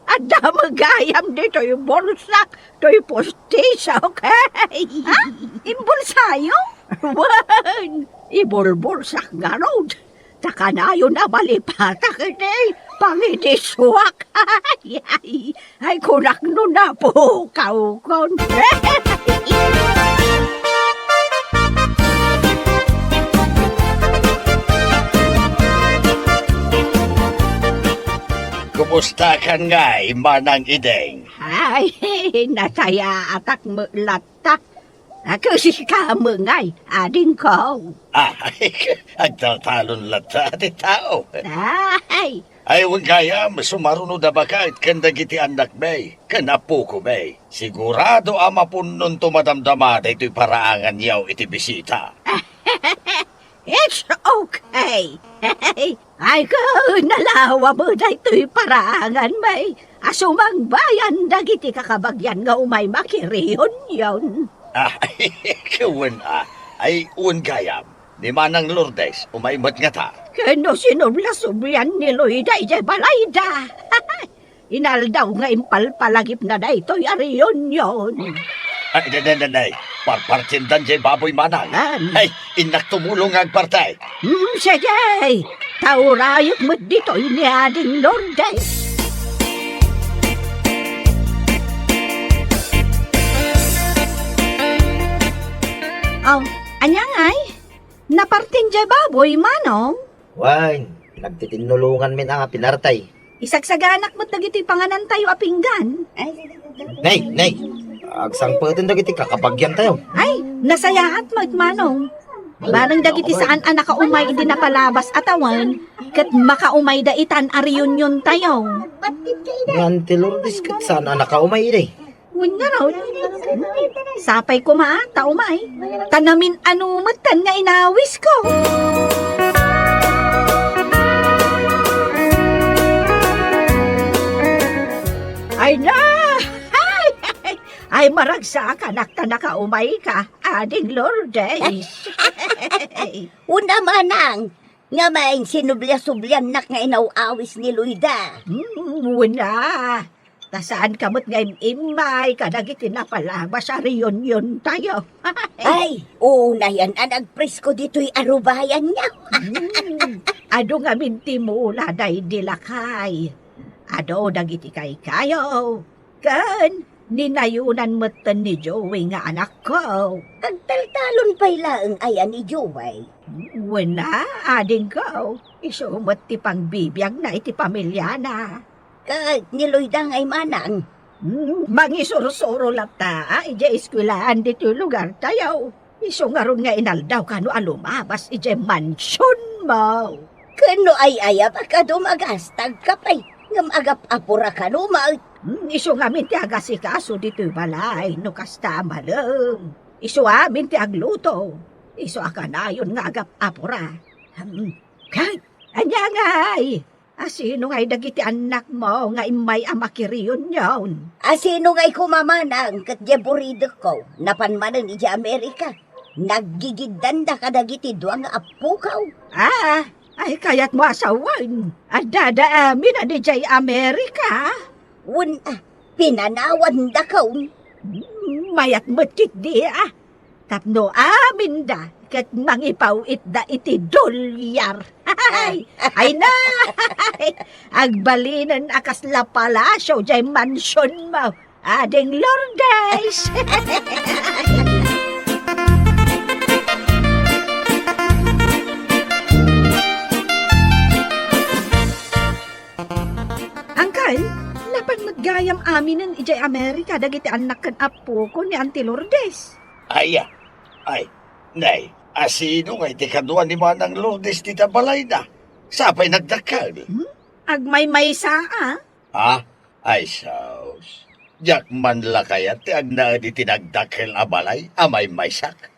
Speaker 10: adda magayam dito yung bolsa, to yung postisya, okay? Imbulsayo? Wan, ibulbulsak nga rod. Taka na yun na malipata kini, pangidiswak. Ay, kunak nun na po, kaukon.
Speaker 11: Kumusta ka nga, Manang Ideng?
Speaker 10: Ay, nasaya atak mulata. Kasi ka mo ngay, ading ko.
Speaker 11: Agtatalon lata ti tao.
Speaker 10: Ay,
Speaker 11: Huwag kaya, sumarunod na bakit kandagiti anak may, kanapo ko may. Sigurado ama punon tumadamdama da ito'y paraangan yaw iti bisita.
Speaker 10: it's okay. Ay ko, nalawa mo na ito'y paraangan may. Asumang bayan dagiti kakabagyan nga umay makiriyon yon.
Speaker 11: Kawan ay uwan kaya. Ni Manang Lourdes, umaimot nga ta.
Speaker 10: Kano sinubla-sublian ni Loida ijay balayda. Inaldaw nga impalpalagip na da ito'y ariyon yon.
Speaker 11: Ay, parpartindan jay baboy Manang. Ay, inak tumulong ang partay.
Speaker 10: Sige, taurayot mo dito'y ni Ading Lourdes. Oh, anyang ay? Napartin jay baboy, Manong?
Speaker 8: Why, nagtitinulungan min ang pinartay.
Speaker 10: Isagsaganak mo't dagiti panganan tayo apinggan.
Speaker 8: Nay, agsangputin dagiti kakabagyan tayo.
Speaker 10: Ay, nasayaat mo't Manong. Barang dagiti saan anak kaumay hindi napalabas atawan, kat makaumay da itan ariyon tayo.
Speaker 8: Yan, Lourdes, kat saan anak ka umay day?
Speaker 10: Wun nga raw. Sapay ko taumay. Tanamin anumatan nga inawis ko. Ay na! Ay maragsa ka nakta umay ka, Ading Lourdes.
Speaker 2: Una manang, nga maing sinublia-sublian nak nga inawawis ni Luida.
Speaker 10: Wala. Tasaan kamot nga imay, kadagiti na palabas sa riyon tayo.
Speaker 2: Ay, una yan, anagpresko dito'y arubayan niya.
Speaker 10: Ado nga minti mula day dilakay. Ado dagiti kay kayo. Kan, Ninayunan matan ni Joey nga anak ko.
Speaker 2: Agtaltalon pa'y laang ayan ni Joey.
Speaker 10: Wala, ading ko. Isumot ti pang bibiyag na iti pamilya na.
Speaker 2: Kag niloydang ay manang.
Speaker 10: Mangisuro-suro lang ta, ije eskwilaan dito lugar tayo. Iso nga ron nga inaldaw ka no alumabas ije mansyon mo.
Speaker 2: Kano ay ayap ka dumagastag ka pa'y. Ngam agap-apura ka no
Speaker 10: Iso nga minti agasikaso dito balay no kasta malang. Iso amin ti agluto. Iso akanayon nga agap-apura. Kag, anya nga'y. Asino nga'y dagiti anak mo nga imay amakiriyon yon?
Speaker 2: Asino nga'y kumamanang kat jeburido ko napanmanan ija Amerika. Naggigidanda ka dagiti duwang nga apukaw.
Speaker 10: Ay kayat mo asawan. Adada amin na di jay Amerika.
Speaker 2: Pinanawan da ka.
Speaker 10: Mayat matit di Tapno amin da. Kat mangipawit da iti dolyar. Ay na! Agbalinan akas la palasyo jay mansyon mo. Ading Lourdes. Angkal, napan maggayam aminan ijay Amerika dagiti anak kan apo ko ni Auntie Lourdes.
Speaker 11: Ay, nay, asino nga iti kaduan ni Manang Lourdes ti tabalay na? Sapay nagdakal.
Speaker 10: Agmay-may saa.
Speaker 11: Ay, saus. Diyak man la kaya ti agna di tinagdakil abalay, amay maysak.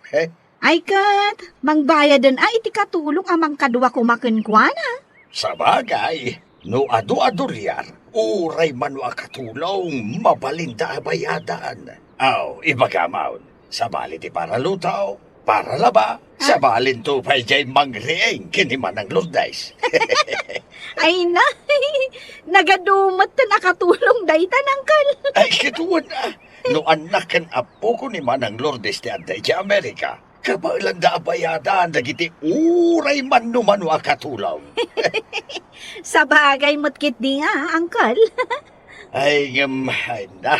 Speaker 10: Ay kat, mangbayadan ay iti katulong amang kadwa kumakenkwana.
Speaker 11: Sa bagay, no adu-aduryar, uray man wa katulong, mabalinda abayadaan. Ibagamaon, sa bali ti para lutaw, para laba, sa balin to pa'y jay mangrieng kini Manang Lourdes.
Speaker 10: Ay na, nagadumat na nakatulong daytan, Angkal.
Speaker 11: Ay, kituwan na. No anak kan apo ko ni Manang Lourdes ti aday ti Amerika, kabailan da abayadaan dagiti uray man no man wa katulong.
Speaker 10: Sa bagay mo't kit di nga, Angkal.
Speaker 11: Ay na,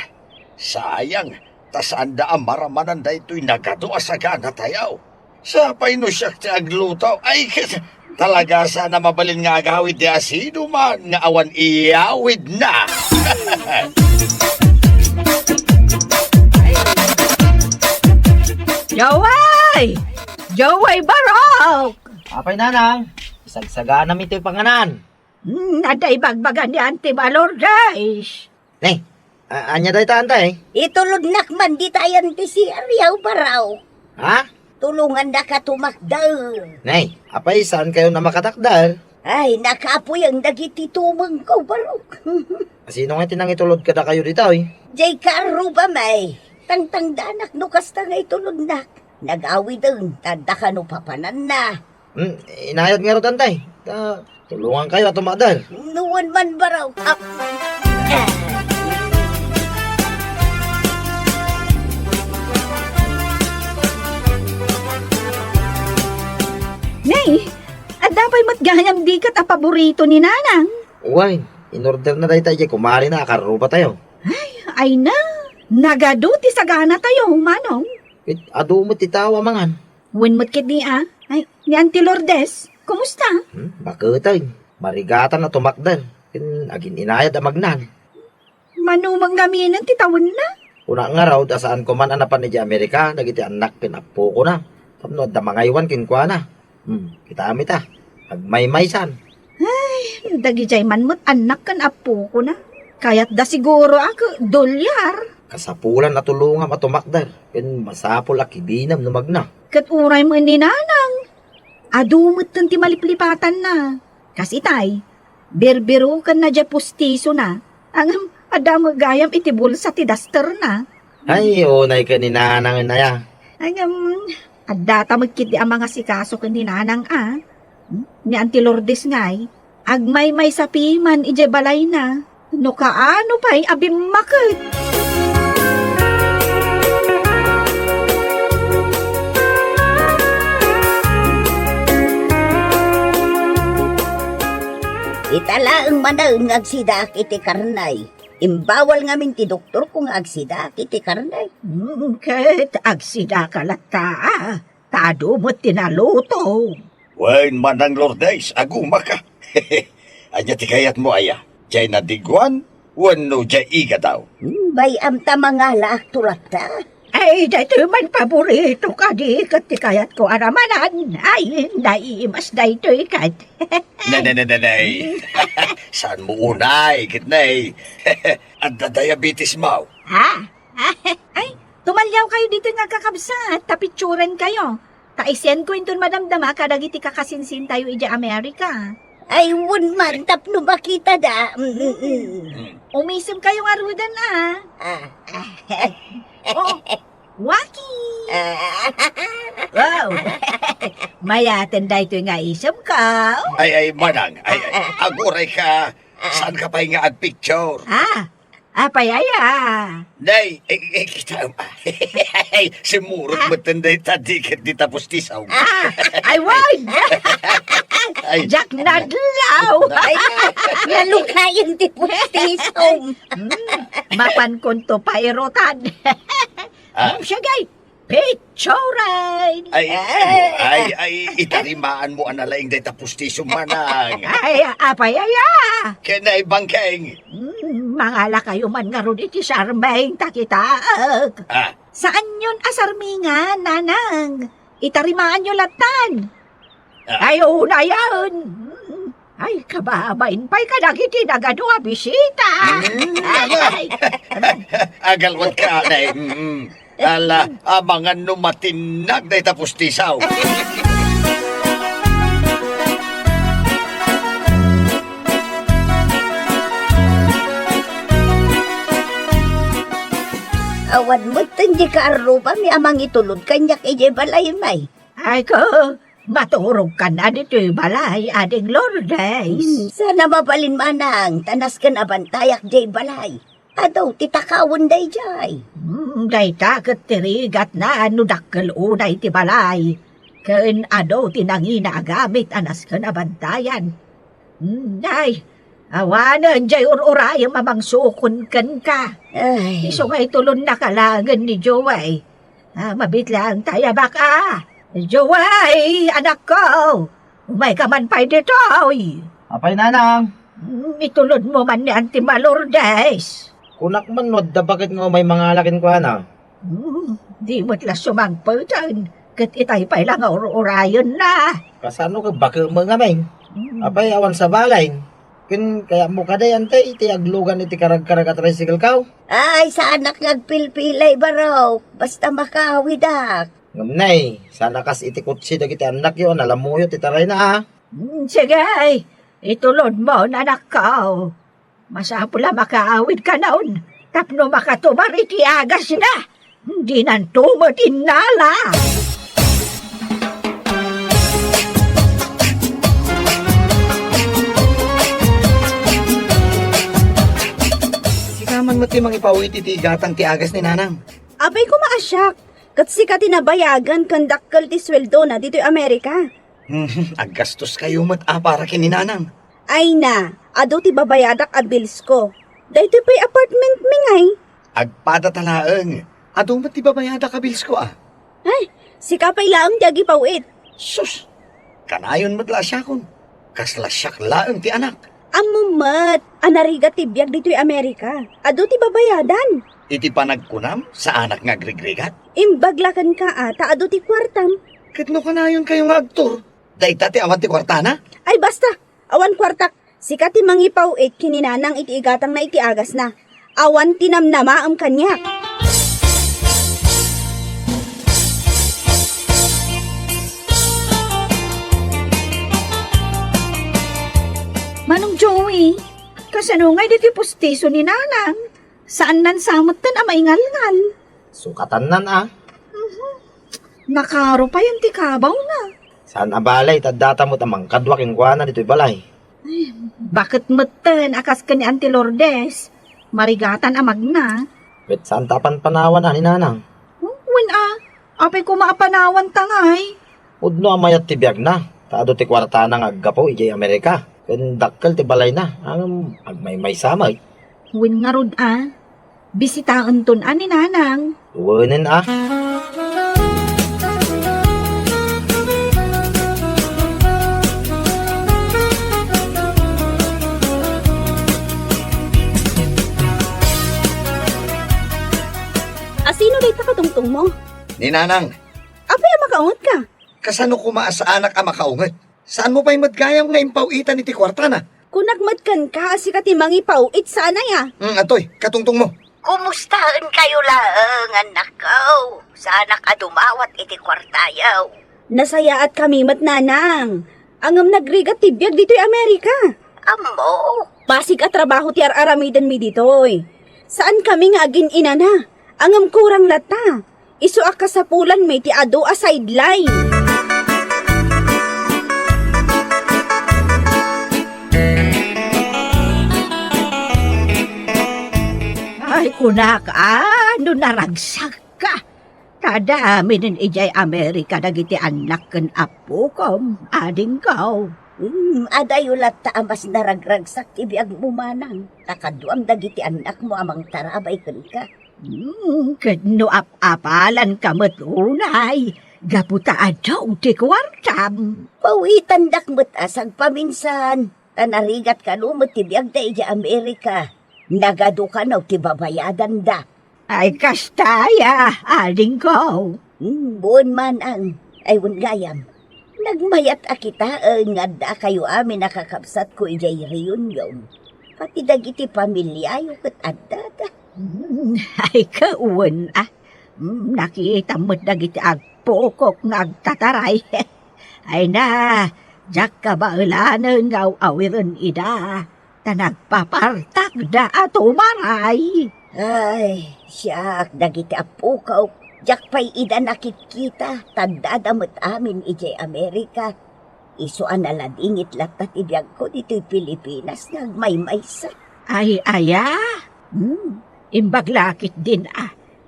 Speaker 11: sayang, tasaan da amaramanan da ito'y nagado asagana tayaw. Sapay no siya ti aglutaw, ay talaga sana mabalin nga agawid di asino man nga awan iyawid na.
Speaker 10: Joway Barok!
Speaker 8: Apay nanang, isagsagana mi ito'y panganan.
Speaker 10: Aday bagbagan ni Auntie Lourdes.
Speaker 8: Nay, anya day taantay?
Speaker 2: Itulod nakman di tayan ti si Ariaw Baraw.
Speaker 8: Ha?
Speaker 2: Tulungan na ka tumakdal.
Speaker 8: Nay, apay saan kayo na makatakdal?
Speaker 2: Ay, nakapoy ang dagiti tumang ko, Barok.
Speaker 8: Sino nga tinang itulod ka na kayo dito
Speaker 2: Jay Karo ba may? Tangtangdanak no kasta nga itulod nak. Nag-awid ang tanda ka no papanan na.
Speaker 8: Inayat nga ro tantay. Tulungan kayo at tumadal.
Speaker 2: Nuwan man Baraw.
Speaker 10: Nay, at dapat matgayam di kat a paborito ni Nanang.
Speaker 8: Uway, in-order na tayo tayo. Kumari na, akarupa tayo.
Speaker 10: Ay na, nagaduti sa gana tayo, manong.
Speaker 8: Ado mo titawa mangan.
Speaker 10: When mo't kit ni Ay, ni Auntie Lourdes, kumusta?
Speaker 8: Bakitay, marigatan na tumakdal. Agin inayat ang magnan.
Speaker 10: Manumang gaminan titawan na.
Speaker 8: Una nga raw, dasaan ko man anapan ni Amerika, nagiti anak pinapo ko na. Tapno, damangaywan kinkwa na. Kita amit agmay-maysan.
Speaker 10: Ay, dagijay man mo't anak kan apo ko na. Kaya't da siguro ako, dolyar.
Speaker 8: Kasapulan na tulungan matumakdal. Masapol akibinam na magna.
Speaker 10: Kat uray mo ni Nanang. Adumot ti maliplipatan na. Kasi tay, berbero kan na dya pustiso na. Ang adang gayam itibul sa tidaster na.
Speaker 8: Ay, unay ka ni Nanang na ya.
Speaker 10: Adata magkit di ang mga sikaso kan ni Nanang Ni Auntie Lourdes ngay, agmay-may sa piman ije balay na. No kaano pa'y abim makit.
Speaker 2: Itala ang manaang agsidak iti karnay. Imbawal ngamin ti doktor kung agsida kiti karnay.
Speaker 10: Ket agsida ka lata, tado mo tinaluto.
Speaker 11: Wen manang Lourdes, aguma ka. Anya ti kayat mo aya. Jay nadigwan, wano jay iga daw.
Speaker 2: Bayam ta mga laakturata.
Speaker 10: Ay, dito man paborito ka di kat ti kayat ko aramanan. Ay, naimas dito ikat.
Speaker 11: Nay. Saan mo unay, kitnay? Anda diabetes mo.
Speaker 10: Ha? Ay, tumalyaw kayo dito nga kakabsat, tapitsuran kayo. Taisyan ko intun madamdama kadagiti kakasinsin tayo ija Amerika.
Speaker 2: Ay, wun man, tapno makita da.
Speaker 10: Umisim kayo nga rudan Oh, waki! Wow! Mayaten da ito nga isam ka.
Speaker 11: Ay, manang. Ay, aguray ka. Saan ka pa nga at picture?
Speaker 10: Apayaya.
Speaker 11: Nay, kita ma. Simurot mo tanday tadikat di tapos tisaw.
Speaker 10: Ay, wag!
Speaker 11: Ay,
Speaker 10: Jack Nadlaw!
Speaker 2: Ay, nalukayan ti pustisom.
Speaker 10: Mapan konto pa irotan. Siya gay, picturean!
Speaker 11: ay, itarimaan mo analaing day tapos tisaw manang.
Speaker 10: Ay, apayaya!
Speaker 11: Kenay bangkeng.
Speaker 10: Mangala kayo man nga ron iti sarmeng takitaag. Saan yun asarmingan, nanang? Itarimaan nyo latan. Ay, una yan. Ay, kababain pa'y kadagiti nagadua bisita.
Speaker 11: Agalwat ka, nay. Ala, abangan numatinag day tapos tisaw.
Speaker 2: Awan mo tanji ka arupa, may amang itulod kanyak ije balay may.
Speaker 10: Ay ko, maturog ka na dito balay, ading Lourdes.
Speaker 2: Sana mapalin manang, tanas ka na bantayak jay balay. Adaw, titakawon day jay.
Speaker 10: Day takat tirigat na ano dakkel unay ti balay. Ken adaw tinangina agamit anas ka na bantayan. Day, awanan jay ururayang mamang sukon kan ka.
Speaker 2: Ay,
Speaker 10: Iso nga itulon na kalangan ni Joey. Mabit lang tayo baka. Joey, anak ko. Umay ka man pa'y dito.
Speaker 8: Apay nanang.
Speaker 10: Itulon mo man ni Auntie Lourdes.
Speaker 8: Kunak man wad da bakit nga may mga lakin ko na.
Speaker 10: Di mo't la sumangpatan. Kat itay pa'y lang urayon na.
Speaker 8: Kasano ka bakit mo nga may? Apay awan sa balay. Kaya mo kaday antay iti aglugan iti karag-karag at tricycle kaw.
Speaker 2: ay, sa anak nagpilpilay baraw. Basta makawidak.
Speaker 8: Ngamnay, sana kas iti kutsi dagiti anak yun, alam mo yun, titaray na
Speaker 10: Sige, itulon mo na anak ko. Masapula makaawid ka naon. Tapno makatumar iti agas na. Hindi nang tumot inala.
Speaker 8: Sikaman mo timang ipawit iti gatang ti agas ni nanang.
Speaker 5: Abay ko maasyak. Kat sika tinabayagan kandakkel ti sweldo na dito'y Amerika.
Speaker 8: Aggastos kayo mat para kininanang.
Speaker 5: Ay na, ado ti babayadak a bills ko. Dahito pa'y apartment mingay.
Speaker 11: Agpada talaeng. Ado mat ibabayada ka bills ko
Speaker 5: Ay, sika pa'y laang ti agipawit.
Speaker 11: Sus, kanayon matla siya kon. Kasla siyak laeng ti anak.
Speaker 5: Amumat, anariga ti biyag dito'y Amerika. Ado ti babayadan.
Speaker 11: Iti panagkunam sa anak nga grigrigat.
Speaker 5: Imbaglakan ka ata, ado ti kwartam.
Speaker 11: Kitno kanayon kayo nga agtor. Dahita ti awan ti kwartana.
Speaker 5: Ay basta, awan kwartak. Sika ti mangipawit kininanang iti igatang na iti agas na. Awan tinamnama am kanyak.
Speaker 10: Manong Joey, kasano nga diti pustiso ni nanang? Saan nan samot tan a maingal-ngal?
Speaker 8: Sukatan nan
Speaker 10: Nakaro pa yung tikabaw na.
Speaker 8: Saan abalay, tadata mo tamang kadwaking kwa na dito'y balay.
Speaker 10: Bakit matan akas ka ni Auntie Lourdes? Marigatan amag na.
Speaker 8: Bet saan tapan panawan ni nanang.
Speaker 10: Wen apay ko maapanawan tangay.
Speaker 8: Udno amayat ti biyag na. Taado ti kwarta na nga aggapaw ijay Amerika. Ken dakkel ti balay na. Ang agmay-may samay.
Speaker 10: Win nga rod Bisitaan ton ani nanang.
Speaker 8: Tuwanin
Speaker 10: Asino day katungtong mo?
Speaker 11: Ni Nanang,
Speaker 10: Apay makaungot ka.
Speaker 11: kasano kumaa sa anak ang makaungat? Saan mo pa'y madgayam nga impawitan iti kwarta na?
Speaker 10: Kung nagmadkan ka, si katimang ipauit sana ya.
Speaker 11: Atoy, katungtong mo.
Speaker 2: Kumustahan kayo laang, anak ko? Sana ka dumawat iti kwartayaw.
Speaker 10: Nasaya at kami nanang. Angam nagrigat tibiyag dito'y Amerika.
Speaker 2: Amo,
Speaker 10: Pasig at trabaho ti aramidan mi dito'y. Saan kami nga agin ina na? Angam kurang lata. Isuak ka sa pulan may ti ado a sideline.
Speaker 9: Ay, kunak, ano naragsak ka? Kadami nin ijay Amerika dagiti anak ken apo kom, ading kau.
Speaker 2: adayulat ta amas naragragsak ti biag mo manang. Takaduam dagiti anak mo amang tarabay ken ka.
Speaker 9: Kedno apalan kamet unay, gaputa adaw ti kwartam.
Speaker 2: Pawitan dakmet asag paminsan. Tanarigat ka lumot ti biag da ija Amerika. Nagado ka na ti babayadan da.
Speaker 9: Ay kastaya, ading kau.
Speaker 2: Buon man ang aywon gayam. Nagmayat a kita nga da kayo amin nakakapsat ko ijay reunion. Pati dagiti pamilya yung kat adda da.
Speaker 9: Ay kauwan nakita mo't dagiti agpokok nagtataray. Ay na, jak ka ba ulanan ngaw awiran ida. Tanagpapartak da ato maray.
Speaker 2: Ay, siyak, dagiti apukaw. Jak pa'y ida nakikita, tagdadamot amin ijay Amerika. Isuan naladingit latat ibiyag ko dito'y Pilipinas nagmaymaysa.
Speaker 9: Ay aya, imbaglakit din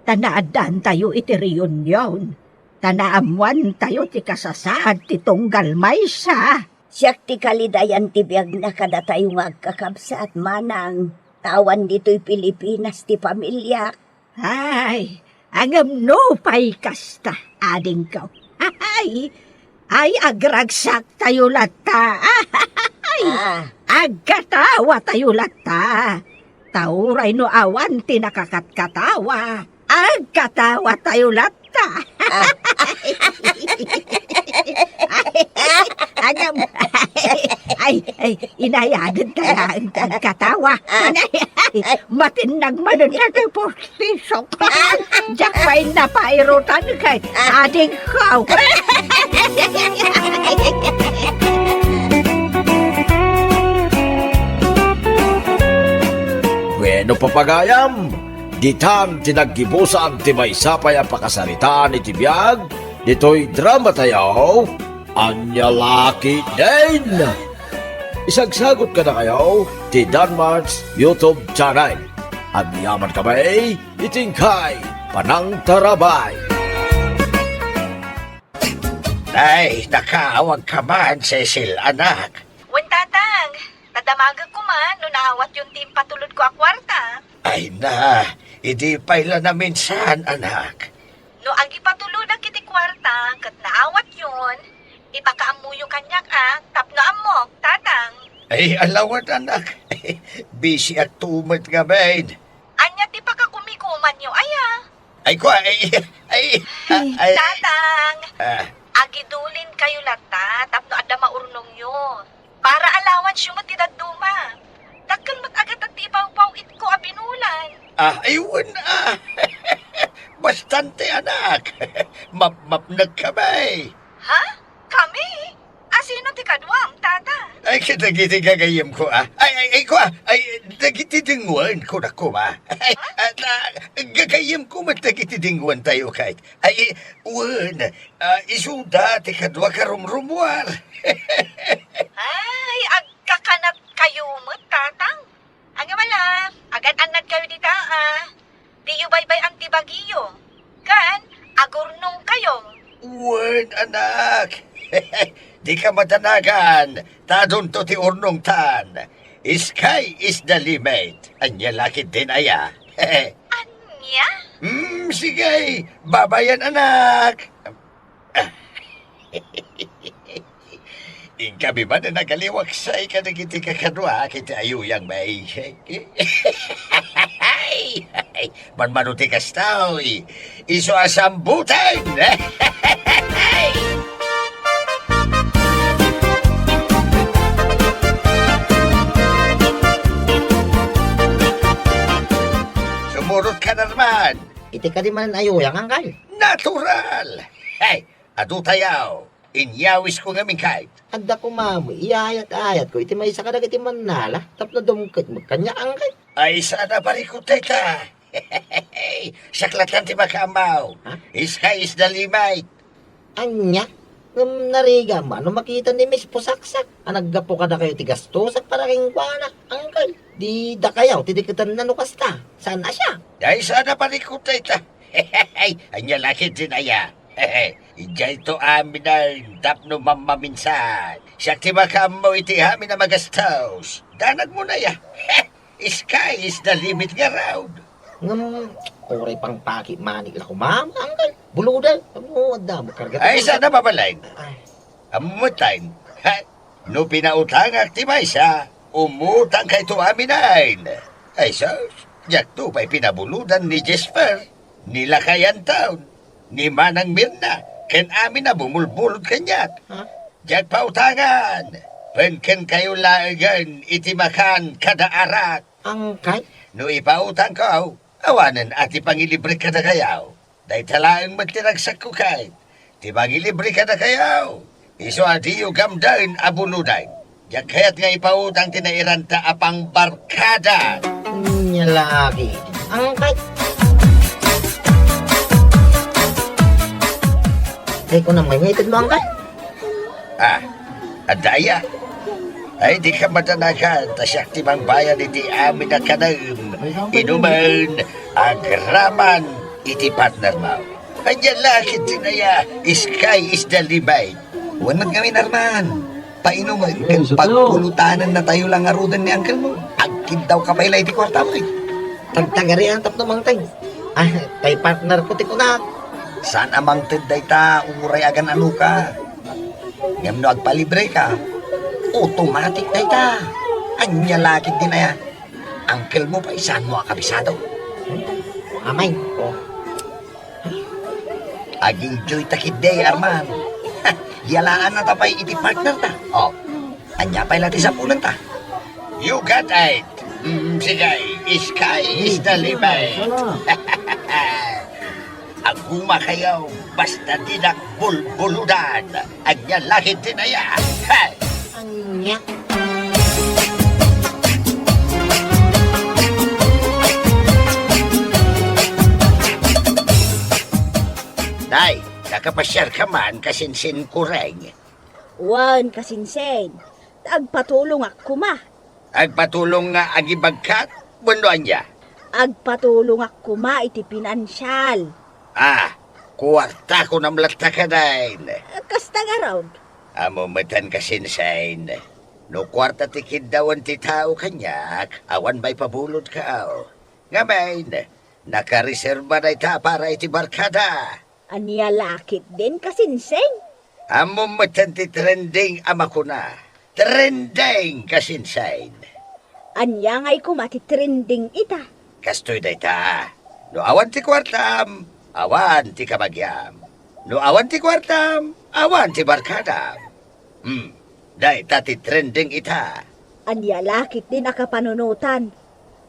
Speaker 9: tanaadan tayo iti reunion. Tanaamuan tayo ti kasasad ti tunggal maysa.
Speaker 2: Siyak ti kalidayan ti biyag na kada tayo magkakabsa at manang. Tawan dito'y Pilipinas ti pamilya.
Speaker 9: Ay, agam no pa'y kasta, ading ko. Ay, agragsak tayo lata. Agkatawa tayo lata. Tauray no awan ti nakakatkatawa. Agkatawa tayo lata. Agam, inayadan kaya ang katawa. Matinag manon na kay postisok. Diyak pa'y napairutan kay ading kaw.
Speaker 1: Bueno papagayam, ditam tinaggibusan ti may sapay ang pakasaritaan iti biyag, dito'y drama tayo, Anyalaki din! Isagsagot ka na kayo ti Danmarks YouTube channel. Agyaman kami, itingkay, panang tarabay.
Speaker 11: Ay, nakaawag ka man, Cecil, anak.
Speaker 10: Wen tatang, tadamagag ko man no naawat yung team patulod ko a kwarta.
Speaker 11: Ay na, hindi paila na minsan, anak.
Speaker 10: No agi patulod ang kiti kwarta, kat naawat yun, ibaka amuyo kanyak tapno amok, tatang.
Speaker 11: Ay, alawat, anak. Busy at tumad nga, bain.
Speaker 10: Anya ti pa ka kumikuman nyo,
Speaker 11: Ay, ko,
Speaker 10: tatang, agidulin kayo lata, tapno adda maurnong yun. Para alawan siyo matidaduma. Dakkan mag-agat at ibaw-baw it ko abinulan.
Speaker 11: Ayun, Bastante, anak. Mapnag ka, bay.
Speaker 10: Ha? Kami? Sino ti kadwam, tata?
Speaker 11: Ay, kitagiti gagayam ko, nagitidinguan ko na ko, gagayam ko matagitidinguan tayo kahit. Isuda, ti kadwa karumrumuar.
Speaker 10: Ay, agkakanat kayo mo, tatang. Ang wala, agad-anad kayo dita, Di yu baybay ang tibagiyo. Kan, agurnong kayo.
Speaker 11: Uwan, anak. Di ka matanagan. Tadon to ti urnong tan. Sky is the limit. Anya laki din aya.
Speaker 5: Anya?
Speaker 11: Sige. Babayan anak. Kami ba na nagaliwak sa ikanagiti kakadwa kita ayuyang may. Manmanuti ka staw. Iso asambutan. Sumurot ka na naman.
Speaker 8: Iti ka di man ayuyang angkay.
Speaker 11: Natural. Hey, adu tayaw. Inyawis ko nga mingkay.
Speaker 8: Anda ko mamo, iayat-ayat ko. Iti may isa ka iti manala. Tapno dumukit mo kanya angkay.
Speaker 11: Ay, sana parikot teka. Saklatan ti makamaw. Sky is the limit.
Speaker 8: Anya? Ngam nariga man, no makita ni Miss Pusaksak. Anaggapo ka na kayo ti gastosak para kayong kuwana. Angkay, di da kayaw, tidikatan na no kasta. Sana siya?
Speaker 11: Ay, sana parikot teka. Anya laki din aya. Ijay to amin na tapno mamaminsan. Siya ti makamaw iti amin na magastos. Danag mo na ya. Sky is the limit nga raw.
Speaker 8: Ngam, oray pang paki manik la ko mama. Angkay, buludan. Ano, adda mo karga.
Speaker 11: Ay, sana babalain. Amutan. No pinautangak ti may siya, umutang kay to aminain. Ay, sus, jak to pa'y pinabuludan ni Jesper, ni Lakayan Town, ni Manang Mirna, ken amin na bumulbulod kanyak. Jak pautangan, penken kayo laagan itimakan kada arak.
Speaker 8: Angkay?
Speaker 11: No ipautang ko, awanan ati pangilibre kada kayaw. Dahil talaang magtiragsak ko kay, ti pangilibre kada kayaw. Iso adiyo gamdain abuludan. Jak kaya't nga ipautang tinairanta apang barkada.
Speaker 8: Nya lagi. Angkay. Ay ko na may ngitid mo angkay.
Speaker 11: Adaya. Ay di ka matanakan, tasyak timang bayan iti amin na kanam. Inuman, agraman, iti partner mo. Anya lakit tinaya, Sky is the limit. Huwag gawin arman. Painuman, pagpulutanan na tayo lang arudan ni uncle mo. Agkid daw ka paila iti kwarta mo.
Speaker 8: Tagtagari ang tapno mang tay. Tay partner ko ti kunak.
Speaker 11: Saan amang tinday ta, umuray agan ano ka? Ngam no agpalibre ka, automatic day ta. Anya lakit din na yan. Uncle mo pa isaan mo akabisado.
Speaker 8: Amay.
Speaker 11: Aging joy takid day, Arman. Yalaan na tapay iti partner ta. Anya pa'y lati sa punan ta. You got it. Sige, Sky is the limit. Aguma kayo, basta dinak bulbuludan. Anya lakit din na yan.
Speaker 8: Anya.
Speaker 11: Day, nakapasyar ka man kasinsin kureng.
Speaker 10: Wan kasinsen. Agpatulong ako ma.
Speaker 11: Agpatulong nga agibagkat, bunuan niya.
Speaker 10: Agpatulong ako ma iti pinansyal.
Speaker 11: Kuwarta ko namlata ka din.
Speaker 10: Kasta nga raw.
Speaker 11: Amo matan kasinsin. No kwarta tikid dawan ti tao kanyak, awan ba'y pabulod ka. Ngamen, nakareserba na ita para iti barkada.
Speaker 10: Anya lakit din kasinsen.
Speaker 11: Amo matan ti trending ama ko na. Trending kasinsin.
Speaker 10: Anya nga'y kumati trending ita.
Speaker 11: Kastoy da ita. No awan ti kwartam, awan ti kabagyam. No awan ti kwartam, awan ti barkada. Day tati trending ita.
Speaker 10: Anya lakit din akapanunutan.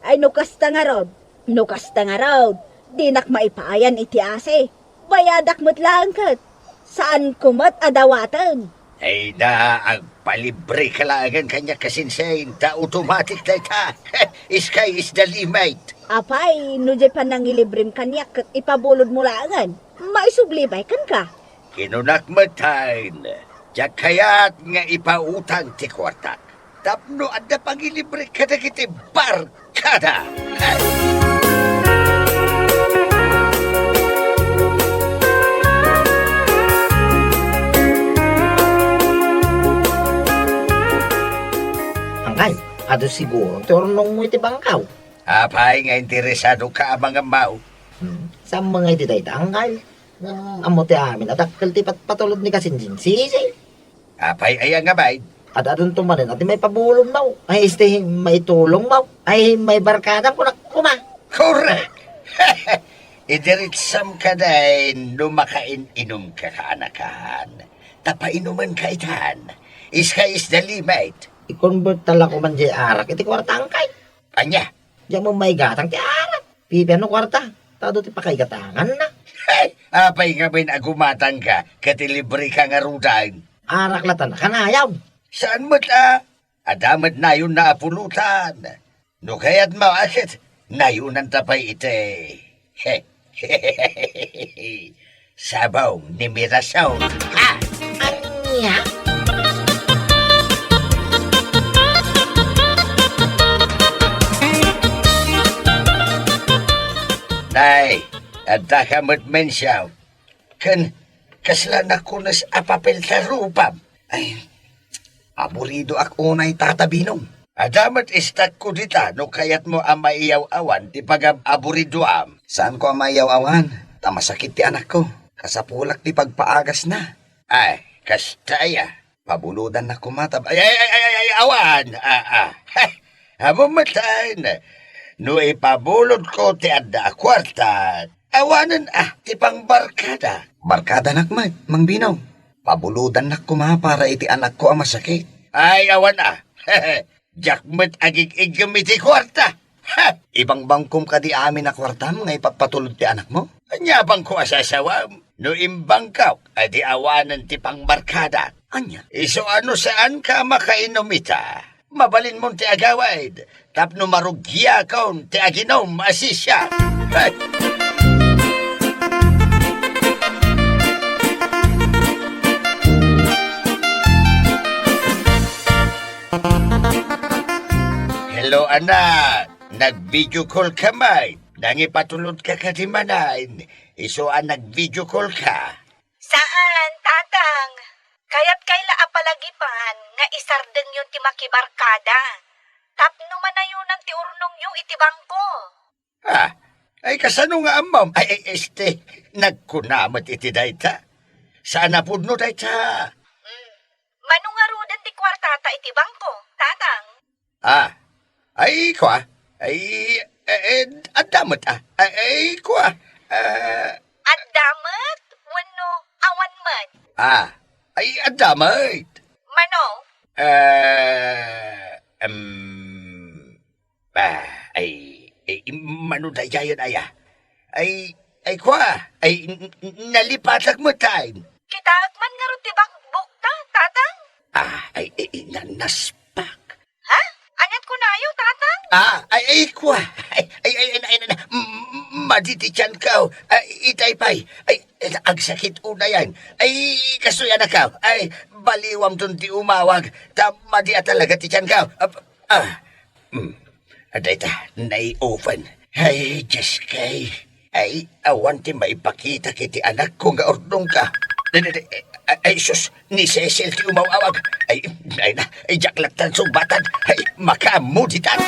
Speaker 10: Ay nukasta nga raw. Nukasta nga raw. Dinak maipayan iti ase. Bayadak mo't lang kat. Saan kumat adawatan?
Speaker 11: Ay na, agpalibre ka lang kanya kasinsain. Ta automatic na ita. Sky is the limit.
Speaker 10: Apay, no di pa nangilibrim kanyak kat ipabulod mo langan. Maisublibay kan ka.
Speaker 11: Kinunak matayin. Diyak kaya't nga ipautang ti kwartak. Tapno adda pangilibre ka na kiti barkada.
Speaker 8: Angkay, Ado siguro, tornong mo iti bangkaw.
Speaker 3: Apay nga interesado ka mga mau.
Speaker 8: Sa mga iti day tanggal. Amo ti amin at akal ti patulod ni kasinsin sisi.
Speaker 3: Apay ay nga bay.
Speaker 8: At adon tumanin at may pabulong mo. Ay este may tulong mo. Ay may barkada ko na kuma.
Speaker 3: Correct! Idiritsam ka din, lumakain-inom ka kaanakan. Tapainuman ka itan. Sky is the limit.
Speaker 8: I-convert tala ko man di arak. Iti kwartang kay.
Speaker 3: Anya?
Speaker 8: Diyan mo may gatang ti arak. Pipi ano kwarta? Tado ti pakay gatangan na.
Speaker 3: Apay nga bin agumatang ka, katilibre ka nga rudan.
Speaker 8: Arak latan na kanayaw.
Speaker 3: Saan mo't adamat na yun na apulutan. No kaya't mawakit, na yun ang tapay ite. Sabaw ni Mirasol. Ha!
Speaker 8: Anya?
Speaker 3: Nay, adda ka mo't mensyaw. Kaslan ako nas apapel sa rupam. Ay, aburido ako unay tatabinom. Adamat istak ko dita, no kayat mo ang maiyaw-awan, di pag-aburido am. Saan ko ang maiyaw-awan? Tamasakit ti anak ko. Kasapulak di pagpaagas na. Ay, kastaya. Pabuludan na kumatab. Ay, awan! Mamatay na. No ipabulod ko ti adda kwarta. Awanan ti pang barkada. Barkada nakmat, Mang Binaw. Pabuludan na kuma para iti anak ko ang masakit. Ay, awan Jakmet agig gamiti kwarta. Ibang bangkom ka di amin na kwarta nga ipagpatulod ti anak mo? Anya bang ko asasawam? No imbangkaw, ay di awanan ti pang barkada. Anya? Iso ano saan ka makainomita? Mabalin mo ti agawad. Tapno marugya kaon ti aginom asisya. Hello anak, nag-video call ka man. Nangipatulod ka kadimanan. Iso nag-video call ka.
Speaker 9: Saan, tatang? Kaya't kaila apalagipan nga isardeng yun ti makibarkada. Tapno man na yun ang ti urnong yung itibangko.
Speaker 3: Ay kasano nga amam? Ay, nagkunamat iti dayta. Saan na pudno dayta?
Speaker 9: Manungarudan ti kwartata itibangko, tatang.
Speaker 3: Ay, kwa. Ay, adamat Ay, kwa.
Speaker 9: Adamat? Wano, awan man.
Speaker 3: Ay, adamat.
Speaker 9: Mano?
Speaker 3: Manudayayan Ay, kwa. Ay, nalipatak mo tayo.
Speaker 9: Kitaak man nga rin tibakbok ta, tatang.
Speaker 3: Nanaspak.
Speaker 9: Ha? Anyat ko na ayo, tatang?
Speaker 3: Kwa. Maditityan ka. Itaypay. Agsakit una yan. Kasuyan na ka. Baliwam dun ti umawag. Madi talaga tityan ka. Aday ta, nai-open. Diyos kay. Awan ti maipakita kiti anak ko nga ordong ka. Sus, ni Cecil ti umawawag. Jaklatan sumbatan. Makamuditan.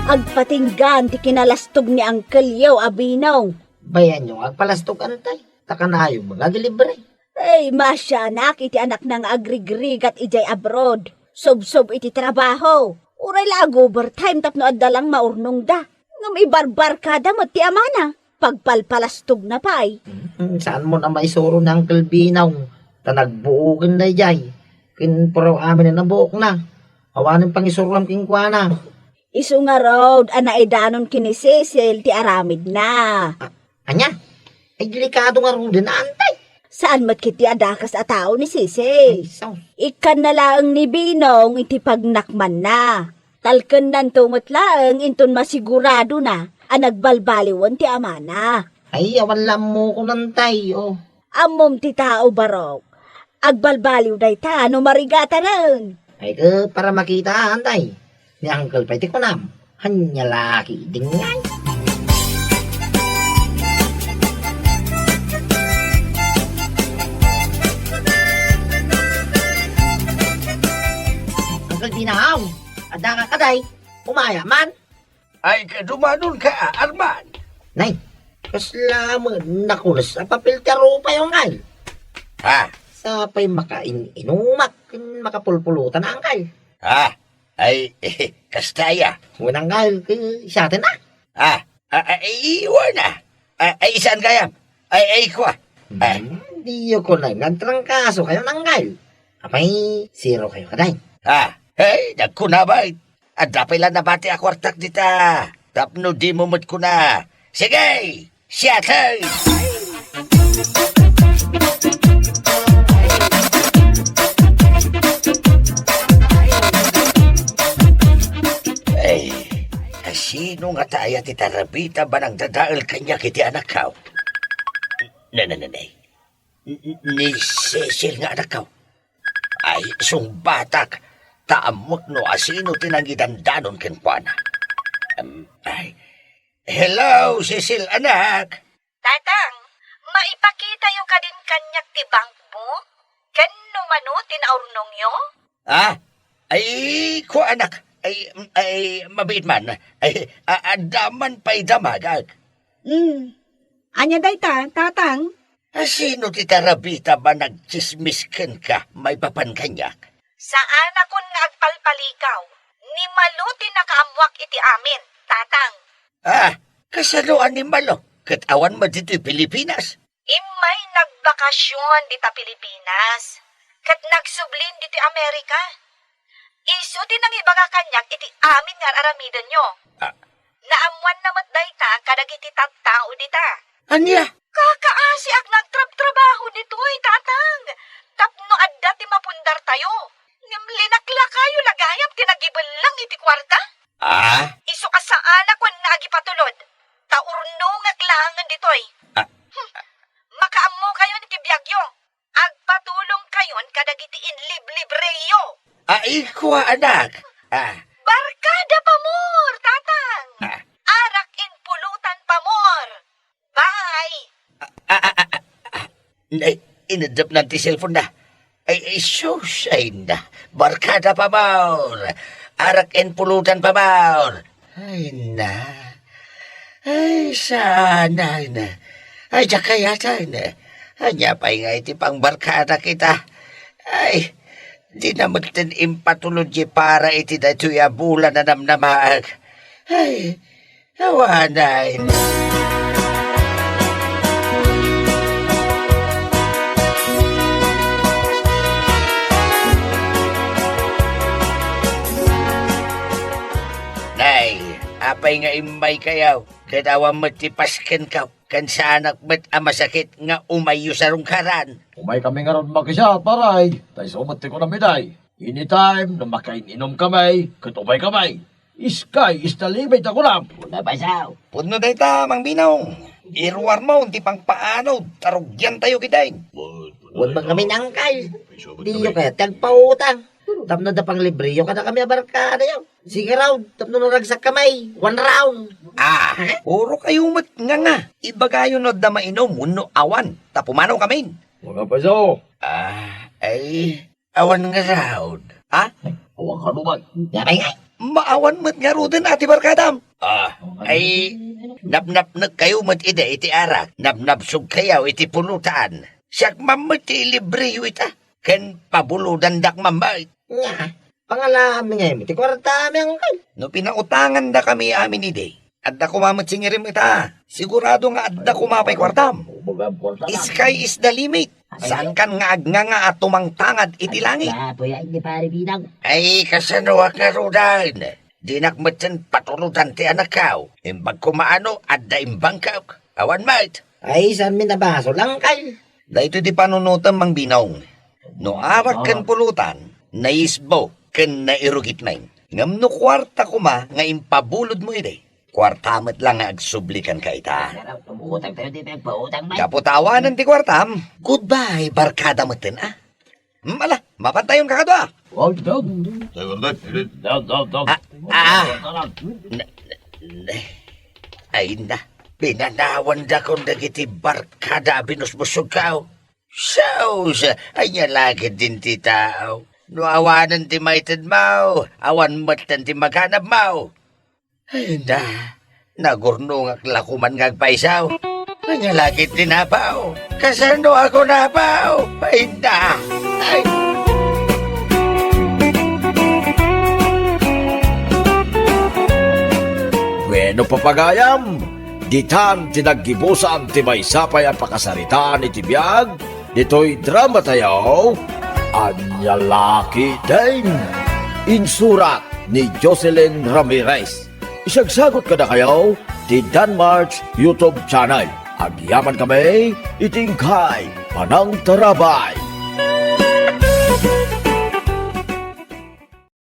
Speaker 10: Agpatinggan ti kinalastog ni Uncle Yo, Abinaw.
Speaker 8: Bayan yung agpalastog antay. Takanayo mga gilibre.
Speaker 10: Ay, masya anak, iti anak ng agrigrig at ijay abroad. Sob-sob iti trabaho. Uray la overtime tapno addalang maurnong da. Ngam ibarbar kada mo ti amana. Pagpalpalastog na pay.
Speaker 8: Saan mo na maisuro ng Uncle Binaw? Tanagbuukin na jay. Kinpuraw amin na nabuok na. Awanin pang isurulam kingkwana.
Speaker 10: Isu nga road, anaidanon kini Cecil ti aramid na.
Speaker 8: Anya? Ay delikado nga rin din antay.
Speaker 10: Saan mat kiti adakas a tao ni Cecil? Ikan na laang ni Binong iti pagnakman na. Talken nan tumot laang inton masigurado na ang nagbalbaliwan ti amana.
Speaker 8: Ay, awan lang mo ko nantay,
Speaker 10: Amom ti tao barok. Agbalbaliw day ta, no marigata nun.
Speaker 8: Ay, para makita antay. Ni Uncle Pay ti kunam. Hanya laki dingay. Nakakaday, umaya man.
Speaker 11: Ay kadumanon ka, Arman.
Speaker 8: Nay, kaslaman nakulas sa papel taro pa yung angkal.
Speaker 11: Ha?
Speaker 8: Sa pa'y inumak, makapulpulutan ang angkal.
Speaker 11: Ha? Ay, kastaya.
Speaker 8: Unang angkal, sa atin na.
Speaker 11: Ay, iwan na. Ay, saan kaya? Ay, kwa.
Speaker 8: Di ko na nagtrangkaso kayo ng angkal. Apay, zero kayo kaday.
Speaker 11: Hey, nagkunabay. At dapat lang nabati ako artak dita. Tapno di mo mat ko na. Sige, siyatay! Ay, kasino nga tayo ti Tarabita ba nang dadaal kanya kiti anak kao? Nanay. Ni Cecil nga anak kao. Ay, sung batak. Taamot no asino tinanggidandanon ken kuana. Ay, hello, Cecil, anak.
Speaker 10: Tatang, maipakita yung kadin kanyak ti bank mo? Ken numano tinaurnong yo?
Speaker 11: Ay, ko anak. Ay, mabait man. Ay, adaman pa'y damagag.
Speaker 10: Anya day tatang?
Speaker 11: Sino ti Tarabita ba nagchismisken ka may papan kanyak?
Speaker 10: Saan akon nga agpalpalikaw? Ni maluti nakaamwak iti amin, tatang.
Speaker 11: Kasaluan ni Malo. Katawan mo dito'y Pilipinas.
Speaker 10: Imay nagbakasyon dita Pilipinas. Kat nagsublin diti Amerika. Iso din ang ibaga kanyak iti amin nga aramidon nyo. Naamuan namat dayta kadag iti tattao dita.
Speaker 11: Anya?
Speaker 10: Kakaasi ak nagtrabaho dito'y tatang. Tapno adda ti mapundar tayo. Linakla kayo lagayap tinagibal lang iti kwarta. Iso ka sa anak wan na agipatulod. Taurno nga klangan ditoy. Makaammo kayo ni tibiyagyo. Agpatulong kayon kadagiti inlib-libreyo.
Speaker 11: Ikwa anak.
Speaker 10: Barkada pamor, tatang. Arak in pulutan pamor. Bye.
Speaker 11: Inadap na ti cellphone na. Ay, susay na. Barkada pa maur. Arak en pulutan pa maur. Ay, na. Ay, sana na. Ay, jakayata na. Anya pa nga iti pang barkada kita. Ay, di naman tin impatology para iti dato'y abulan na namnamaag. Ay, awanay na. Apay nga imay kayaw, kadawa matipasken ka, kan sa anak mat masakit nga umayo sa rungkaran.
Speaker 1: Umay kami nga ron makisya, paray. Tay sumati ko na miday. Anytime na makaininom kamay, katubay kamay. Sky is the limit ako lang.
Speaker 8: Una ba saw?
Speaker 3: Puno day ta, Mang Binong. Iruwar mo, hindi pang paano, tarugyan tayo kiday.
Speaker 8: Huwag ba kami nangkal? Di yung kaya tagpautang. Tapno da pang libriyo kada kami abarkada yaw. Sige raw, tapno naragsak kamay. 1 round.
Speaker 3: Puro kayo mat nga. Ibagayo no da mainom, uno awan. Tapumanaw kami.
Speaker 1: Mga paso.
Speaker 3: Ay, awan nga raw.
Speaker 1: Awang ka naman.
Speaker 8: Yapay nga.
Speaker 3: Maawan mat nga ro din, ati barkadam. Ay, nabnap na kayo mat iti arak. Nabnapsog kayaw iti pulutan. Siyak mamat libriyo ita. Ken pabuludan dak mamay.
Speaker 8: Nga, pangalami ngayon, iti kwarta mi ang kal.
Speaker 3: No pinautangan da kami amin ide. Adda kumamat singirim ita. Sigurado nga adda kumapay kwartam. Sky is the limit. Saan kan nga agnganga at tumangtangad iti langit?
Speaker 8: Baboy ay di pare binang.
Speaker 3: Ay, kasanuak na rudan. Dinakmatan patulutan ti anak kaw. Imbag kumaano, adda imbang kaw. Awan mait.
Speaker 8: Ay, saan mi nabaso lang kal.
Speaker 3: Dahito di panunutan Mang Binong. No awat kan pulutan, naisbo kan nairugit na ngam no kwarta kuma nga impabulod mo ide. Kwartamat lang nga agsublikan ka ita.
Speaker 8: Tumutang tayo di pautang may.
Speaker 3: Kaputawanan ti kwartam. Goodbye, barkada matin Mala, mapantayon ka kadwa. Ay na, pinanawan da kong dagiti barkada binusbusog kao. Saus, ay niya lagi din ti tao.
Speaker 11: No awanan ti maited mau, awan matan ti maghanap mau. Ay na, nagurnong lakuman ngagpaisaw. Kanya lagi tinapaw, kasano ako napaw. Ay na, ay.
Speaker 1: Bueno papagayam, ditan tinaggibusan ti may sapay ang pakasaritaan iti biyag, dito'y drama tayo, Anya Laki Din. Insurat ni Jocelyn Ramirez. Isagsagot ka na kayo ti Danmarks YouTube channel. Agyaman kami, itingkay, panang tarabay.